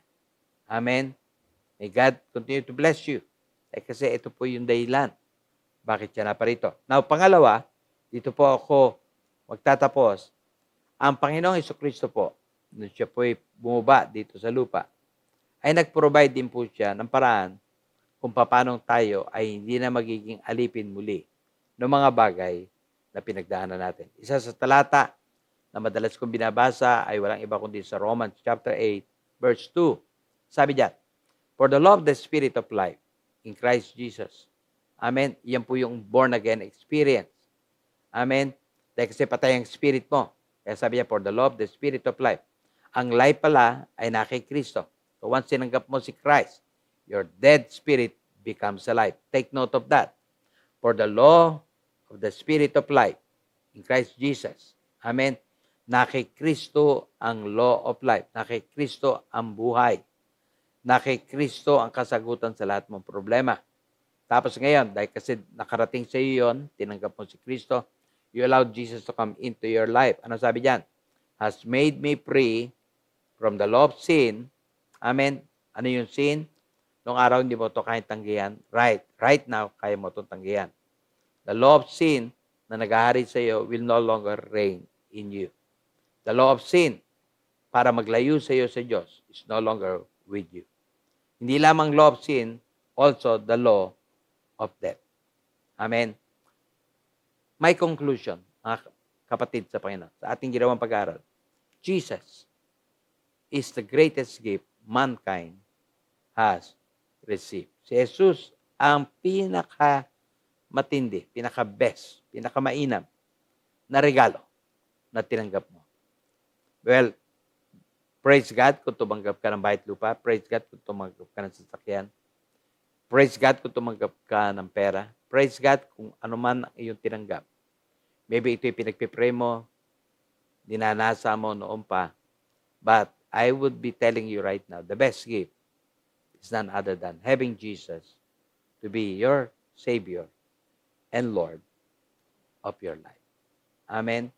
Amen. May God continue to bless you. Kasi ito po yung dahilan. Bakit siya naparito? Now, pangalawa, dito po ako magtatapos. Ang Panginoong Jesucristo po, nung siya po ay bumaba dito sa lupa, ay nag-provide din po siya ng paraan kung paano tayo ay hindi na magiging alipin muli ng mga bagay na pinagdaanan natin. Isa sa talata na madalas kong binabasa ay walang iba kundi sa Romans chapter 8, verse 2. Sabi diyan, "For the love of the Spirit of life in Christ Jesus." Amen. Yan po yung born again experience. Amen. Dahil kasi patay ang spirit mo. Kaya sabi niya, "For the love of the Spirit of life." Ang life pala ay na kay Kristo. So once sinanggap mo si Christ, your dead spirit becomes alive. Take note of that. For the law of the Spirit of life in Christ Jesus. Amen. Na kay Kristo ang law of life. Na kay Kristo ang buhay. Na kay Kristo ang kasagutan sa lahat mong problema. Tapos ngayon, dahil kasi nakarating sa iyo yun, tinanggap mo si Kristo, you allowed Jesus to come into your life. Ano sabi diyan? Has made me free from the law of sin. Amen. Ano yung sin? Noong araw, hindi mo ito kaya tanggihan. Right now, kaya mo itong tanggihan. The law of sin na naghahari sa iyo will no longer reign in you. The law of sin, para maglayo sa iyo sa Diyos, is no longer with you. Hindi lamang law of sin, also the law of death. Amen. My conclusion, mga kapatid sa Panginoon, sa ating ginawang pag-aaral, Jesus is the greatest gift mankind has received. Si Jesus ang pinaka-matindi, pinaka-best, pinaka-mainam na regalo na tinanggap mo. Well, praise God kung tumanggap ka ng bahay at lupa. Praise God kung tumanggap ka ng sasakyan. Praise God kung tumanggap ka ng pera. Praise God kung ano man ang iyong tinanggap. Maybe ito'y pinagpipray mo, dinanasa mo noon pa. But I would be telling you right now, the best gift is none other than having Jesus to be your Savior and Lord of your life. Amen?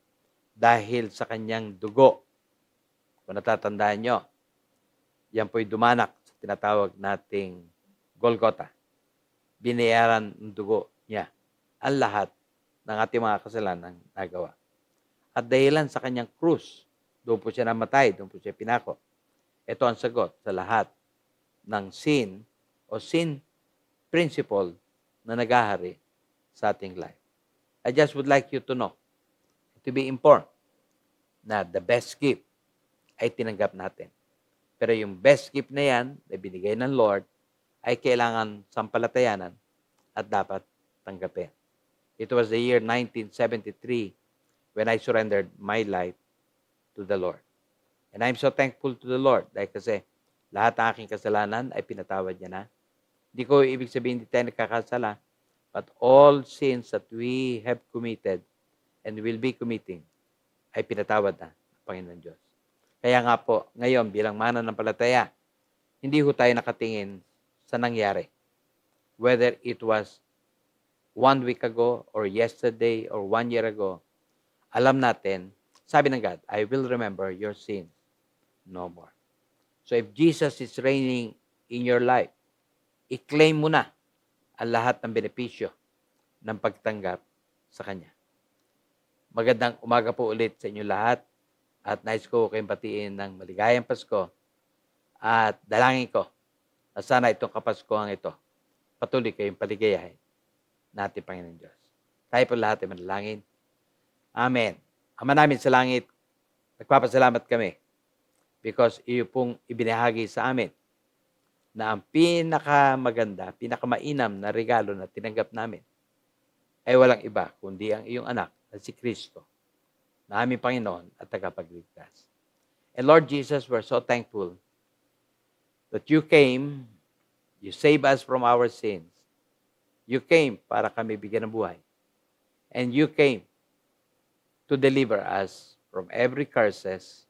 Dahil sa kanyang dugo, kung natatandaan nyo, yan po'y dumanak sa tinatawag nating Golgotha. Binayaran ng dugo niya ang lahat ng ating mga kasalanan nagawa. At dahilan sa kanyang krus, doon po siya namatay, doon po siya pinako. Ito ang sagot sa lahat ng sin o sin principle na naghahari sa ating life. I just would like you to know, to be informed, na the best gift ay tinanggap natin. Pero yung best gift na yan, na binigay ng Lord, ay kailangan sampalatayanan at dapat tanggapin. It was the year 1973 when I surrendered my life to the Lord. And I'm so thankful to the Lord dahil kasi lahat ng aking kasalanan ay pinatawad niya na. Hindi ko ibig sabihin hindi tayo nagkakasala, but all sins that we have committed and will be committing ay pinatawad na ng Panginoon Diyos. Kaya nga po, ngayon bilang mananampalataya, hindi ho tayo nakatingin sa nangyari. Whether it was 1 week ago or yesterday or 1 year ago, alam natin, sabi ng God, I will remember your sins no more. So if Jesus is reigning in your life, i-claim mo na ang lahat ng benepisyo ng pagtanggap sa Kanya. Magandang umaga po ulit sa inyo lahat at nais ko kayong batiin ng maligayang Pasko at dalangin ko na sana itong Kapaskuhan ito patuloy kayong paligayahin natin, Panginoon Diyos. Tayo po lahat ay manalangin. Amen. Ama namin sa langit, nagpapasalamat kami because iyo pong ibinahagi sa amin na ang pinakamaganda, pinakamainam na regalo na tinanggap namin ay walang iba kundi ang iyong anak na si Kristo, na aming Panginoon at tagapagligtas. And Lord Jesus, we're so thankful that you came, you saved us from our sins. You came para kami bigyan ng buhay. And you came to deliver us from every curses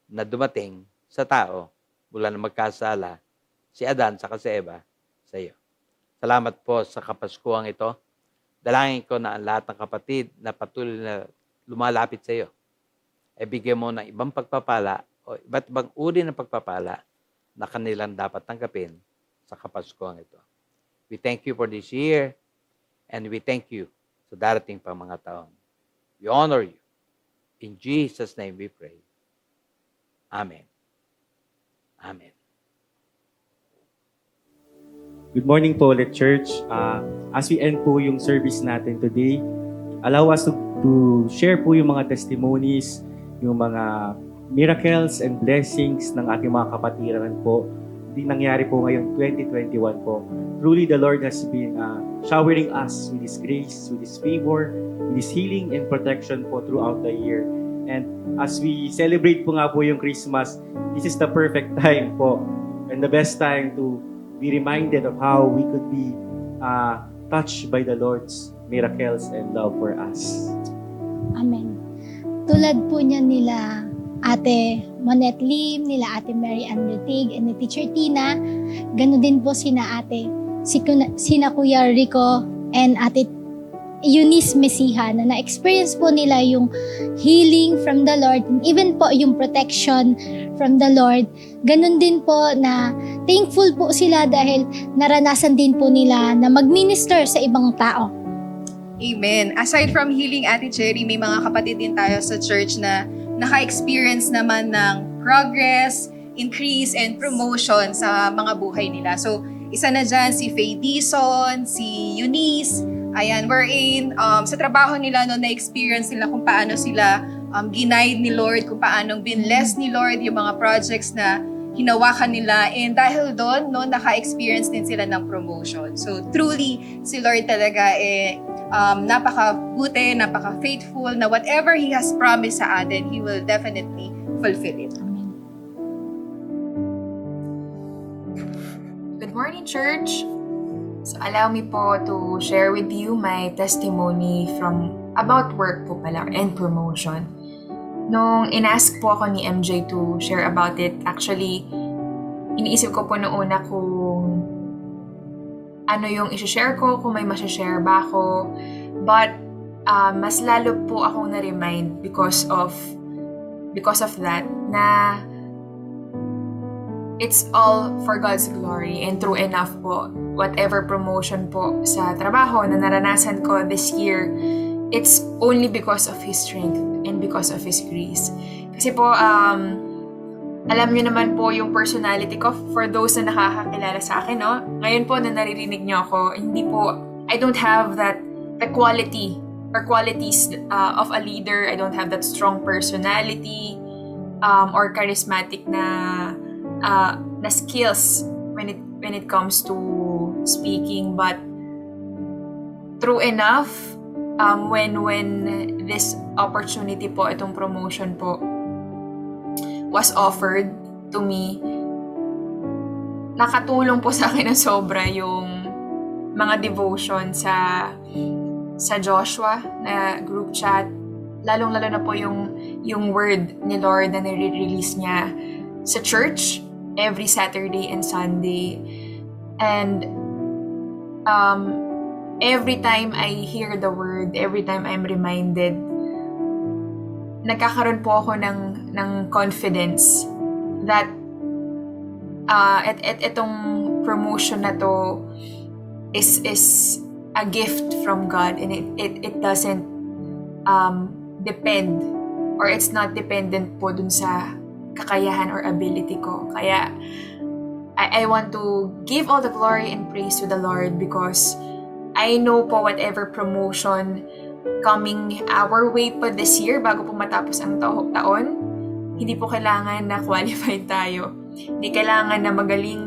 na dumating sa tao mula na magkasala si Adan sa si Eva sa iyo. Salamat po sa Kapaskuhang ito. Dalangin ko na ang lahat ng kapatid na patuloy na lumalapit sa iyo ay bigyan mo ng ibang pagpapala o iba't ibang uri ng pagpapala na kanilang dapat tanggapin sa Kapaskuhang ito. We thank you for this year and we thank you sa darating pang mga taon. We honor you. In Jesus' name we pray. Amen. Amen. Good morning po ulit, Church. As we end po yung service natin today, allow us to share po yung mga testimonies, yung mga miracles and blessings ng ating mga kapatiran po. Hindi nangyari po ngayong 2021 po. Truly, the Lord has been showering us with His grace, with His favor, with His healing and protection po throughout the year. And as we celebrate po nga po yung Christmas, this is the perfect time po and the best time to be reminded of how we could be touched by the Lord's miracles and love for us. Amen. Tulad po niya nila Ate Monette Lim, nila Ate Mary Ann Retig, and ni Teacher Tina, ganoon din po sina Kuya Rico and Ate Eunice Mesiha na na-experience po nila yung healing from the Lord and even po yung protection from the Lord. Ganun din po na thankful po sila dahil naranasan din po nila na mag-minister sa ibang tao. Amen. Aside from healing, Ate Cherry, may mga kapatid din tayo sa church na naka-experience naman ng progress, increase, and promotion sa mga buhay nila. So, isa na dyan si Faye Dison, si Eunice, ayan, wherein sa trabaho nila, no, na-experience nila kung paano sila ginaid ni Lord, kung paano binless ni Lord yung mga projects na hinawakan nila. And dahil doon, no, naka-experience din sila ng promotion. So truly, si Lord talaga napaka-buti, napaka-faithful, na whatever He has promised sa atin, He will definitely fulfill it. Amen. Good morning, church! So allow me po to share with you my testimony from about work po pala and promotion. Nung in-ask po ako ni MJ to share about it, actually, iniisip ko po noong una kung ano yung isi-share ko, kung may masashare ba ako. But mas lalo po akong na-remind because of that na it's all for God's glory and true enough po. Whatever promotion po sa trabaho na naranasan ko this year, it's only because of His strength and because of His grace. Kasi po, alam niyo naman po yung personality ko for those na nakakakilala sa akin, no? Ngayon po na naririnig niyo ako, hindi po, I don't have the quality or qualities of a leader. I don't have that strong personality or charismatic na skills when it comes to speaking, but true enough, when this opportunity po, itong promotion po was offered to me, nakatulong po sa akin ng sobra yung mga devotion sa Joshua na group chat, lalong-lalo na po yung word ni Lord na nire-release niya sa church every Saturday and Sunday. And every time I hear the word, every time I'm reminded, nagkakaroon po ako ng confidence that itong promotion na to is a gift from God, and it doesn't depend, or it's not dependent po dun sa kakayahan or ability ko. Kaya I want to give all the glory and praise to the Lord, because I know po whatever promotion coming our way po this year bago po matapos ang taon, hindi po kailangan na qualified tayo. Hindi kailangan na magaling.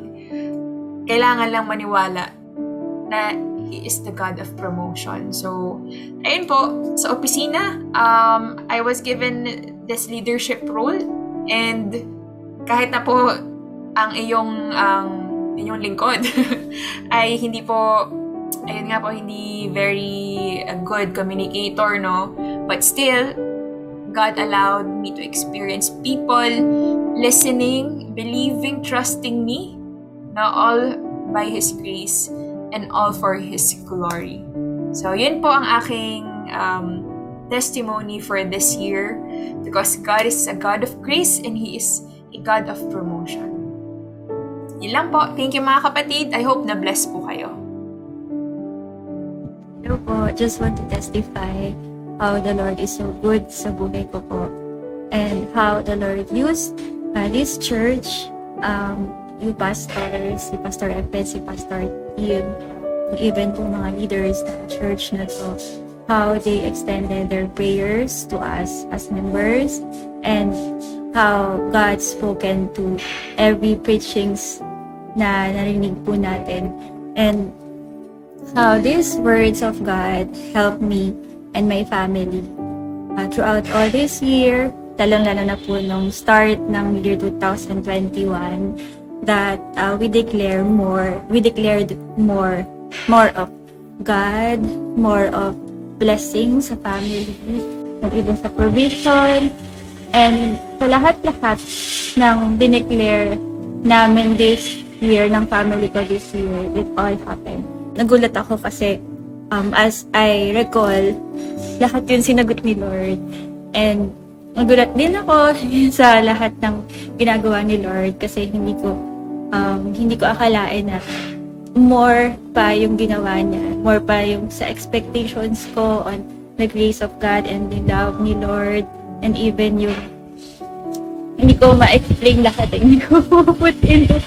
Kailangan lang maniwala na He is the God of promotion. So, ayun po, sa opisina, I was given this leadership role, and kahit na po ang inyong lingkod ay hindi po, ayun nga po, hindi very good communicator, no? But still, God allowed me to experience people listening, believing, trusting me, na all by His grace and all for His glory. So, yun po ang aking testimony for this year, because God is a God of grace and He is a God of promotion. Yun lang po. Thank you mga kapatid. I hope na bless po kayo. Hello po, just want to testify how the Lord is so good sa buhay ko po. And how the Lord used this church, yung pastors, si Pastor Epet, si Pastor Tim, even po mga leaders ng church na to, how they extended their prayers to us as members, and how God spoken to every preachings na narinig po natin. And how these words of God helped me and my family throughout all this year, lalong-lalo na po nung start ng year 2021, that we declared more of God, more of blessings sa family, and even sa provision, and sa lahat-lahat ng dineclare namin this year, ng family ko this year, it all happened. Nagulat ako kasi as I recall, lahat yun sinagot ni Lord, and nagulat din ako sa lahat ng ginagawa ni Lord, kasi hindi ko akalain na more pa yung ginawa niya, more pa yung sa expectations ko on the grace of God and the love ni Lord, and even yung hindi ko ma-explain lahat, hindi ko put into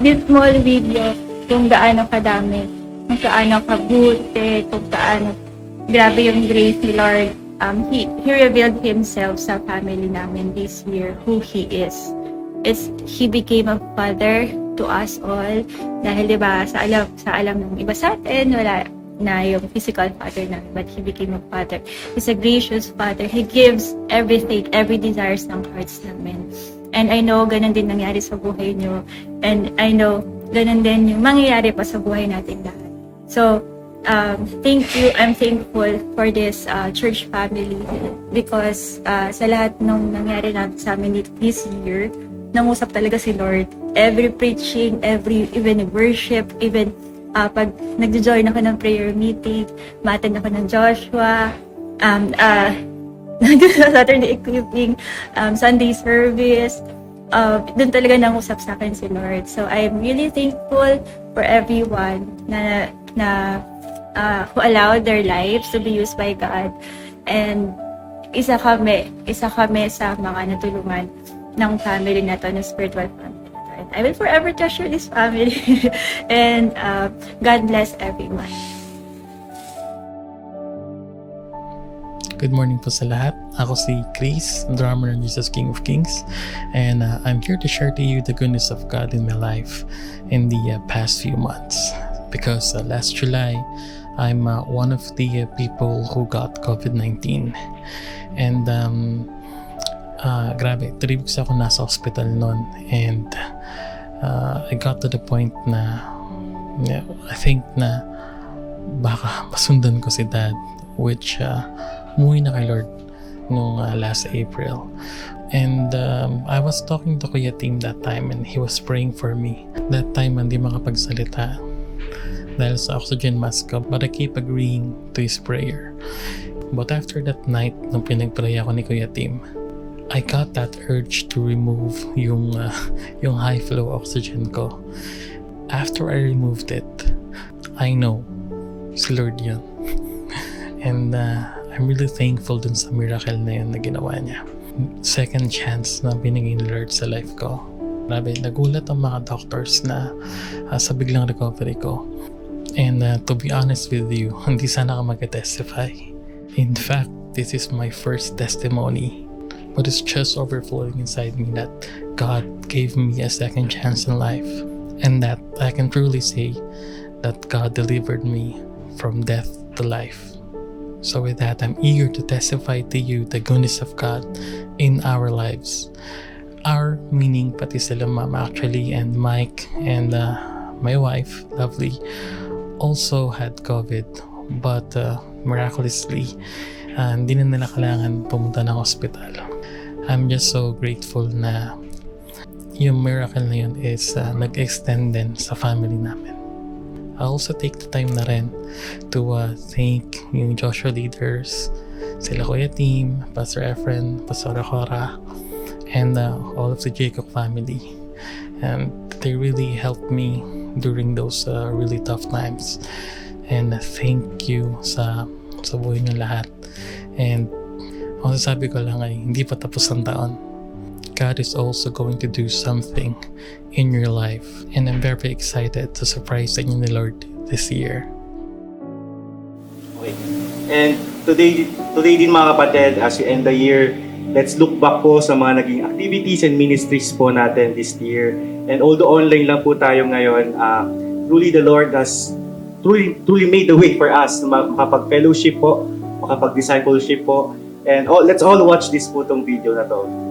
this small video kung gaano kadami, kung gaano kabuti, kung gaano grabe yung grace ni Lord. He revealed Himself sa family namin this year, who He is. He became a father to us all, dahil diba sa alam ng iba sa atin, wala na yung physical father na, but He became a father. He's a gracious father. He gives everything, every desires ng hearts namin. And I know ganun din nangyari sa buhay niyo, and I know ganun din yung mangyayari pa sa buhay natin lahat. So, thank you. I'm thankful for this church family, because sa lahat ng nangyari natin sa amin this year, nangusap talaga si Lord. Every preaching, every even worship, even pag nag-join ako ng prayer meeting, ma-attend ako ng Joshua, Saturday equipping, Sunday service, doon talaga nangusap sa akin si Lord. So I'm really thankful for everyone na who allowed their lives to be used by God. And isa kami sa mga natulungan ng family na to, ng spiritual family. I will forever treasure this family. And God bless everyone. Good morning po sa lahat. Ako si Chris, drummer ng Jesus King of Kings. And I'm here to share to you the goodness of God in my life in the past few months. Because last July, I'm one of the people who got COVID-19. And grabe, 3 weeks ako nasa hospital noon. And I got to the point na I think na baka masundan ko si Dad, which umuwi na kay Lord nung last April. And I was talking to Kuya Tim that time, and he was praying for me. That time hindi makapagsalita dahil sa oxygen mask ko, but I keep agreeing to his prayer. But after that night, nung pinagpray ako ni Kuya Tim, I got that urge to remove yung high flow oxygen ko. After I removed it, I know Si Lord yun. And I'm really thankful dun sa miracle na yun na ginawa niya. Second chance na binigay ni Lord sa life ko. Grabe, nagulat ang mga doctors na sa biglang recovery ko. And to be honest with you, hindi sana ka mag-testify. In fact, this is my first testimony. But it's just overflowing inside me that God gave me a second chance in life. And that I can truly say that God delivered me from death to life. So with that, I'm eager to testify to you the goodness of God in our lives. Our meaning, pati sila mama actually, and Mike, and my wife, Lovely, also had COVID. But miraculously, hindi na nila kailangan pumunta ng hospital. I'm just so grateful na yung miracle na yun is nag-extend din sa family namin. I also take the time na rin to thank yung Joshua leaders, sila Kuya Team, Pastor Efren, Pastor Cora, and all of the Jacob family. And they really helped me during those really tough times. And thank you sa buhay niyo lahat. And ang sasabi ko lang ay hindi pa tapos ang taon. God is also going to do something in your life. And I'm very excited to surprise you ni Lord this year. Okay. And today din mga kapatid, as we end the year, let's look back po sa mga naging activities and ministries po natin this year. And although online lang po tayo ngayon, truly the Lord has truly made the way for us na makapag-fellowship po, makapag-discipleship po. And let's all watch this po tong video na to.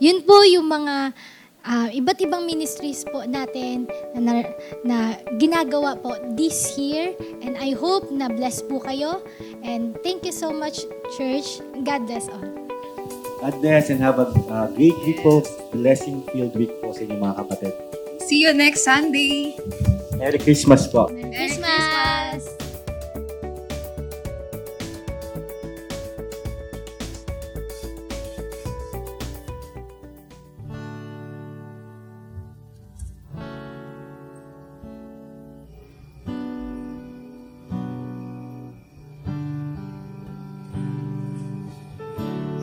Yun po yung mga iba't ibang ministries po natin na ginagawa po this year. And I hope na bless po kayo. And thank you so much, church. God bless all. God bless and have a great week po. Blessing-filled week po sa inyo mga kapatid. See you next Sunday. Merry Christmas po. Merry Christmas!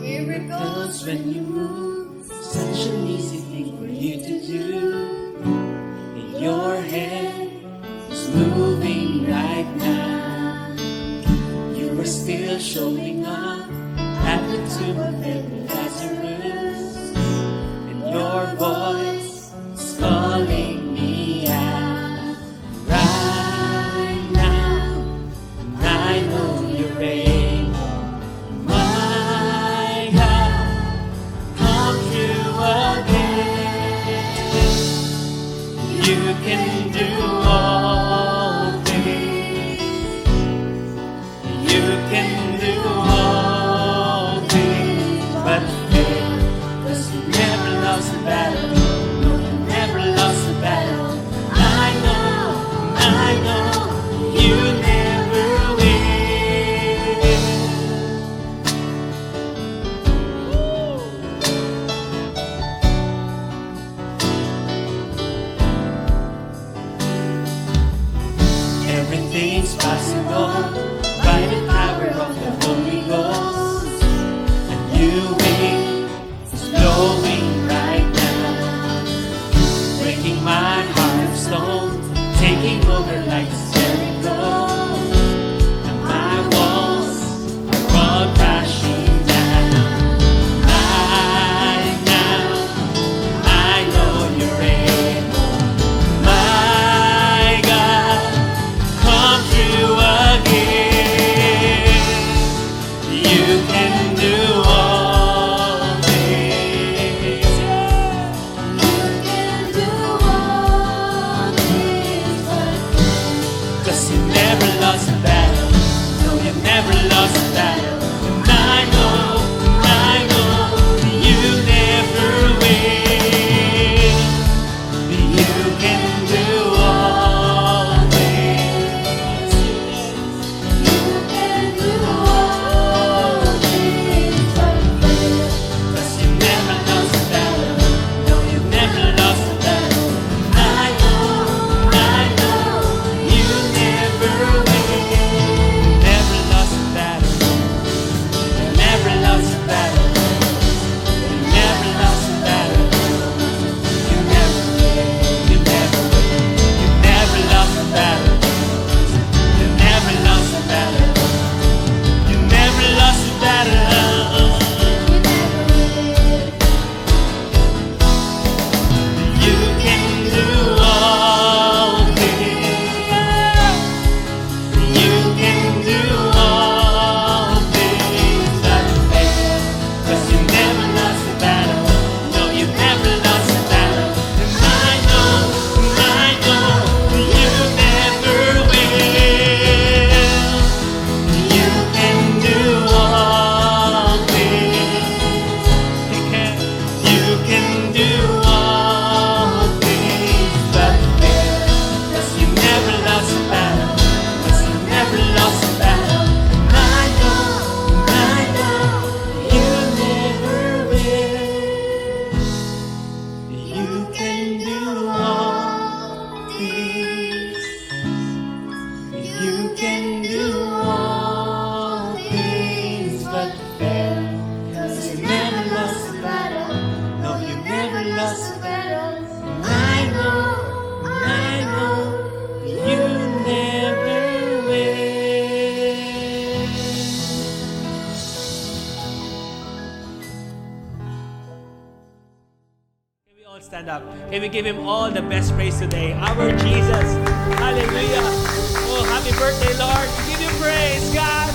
Miracles when you move, such an easy thing for you to do. In your head is moving right now. You are still showing up at the tomb of Lazarus, and your voice is calling me out right now. And I know you're able. You can do all things. You can do all things but fail. 'Cause you never lost a battle. No, you never lost a battle. I know you never will. Everything's possible by the power of the Holy Ghost. And new wind is blowing right now, breaking my heart of stone, taking over like Jericho. And my walls are all crashing down. Right now, I know you're able. My God, come true again. You can do all things. You can do all things. 'Cause you never lost a battle. No, you never lost a battle. And I know you never will. You can do all things. You can do all things but fail. 'Cause you never lost a battle. No, you never lost a battle. I know you never will. Never lost a battle. Never lost a battle. Never lost a battle. You never will. You never will. You never lost a battle. You never lost a battle. You never lost a battle. You can do all things. You can do all things but fail. 'Cause you never lost a battle. No, you never lost a battle. And I know you never will. You can do all things. You can do all things but fail. 'Cause you never lost a battle. 'Cause you never lost a battle. And I know you never will. You can do all things. You can do all things but fail. 'Cause you never lost a battle. No, you never lost a battle. I know you never will. Can we all stand up? Can we give him all the best praise today? Our Jesus. Hallelujah. Oh, happy birthday, Lord. We give you praise, God.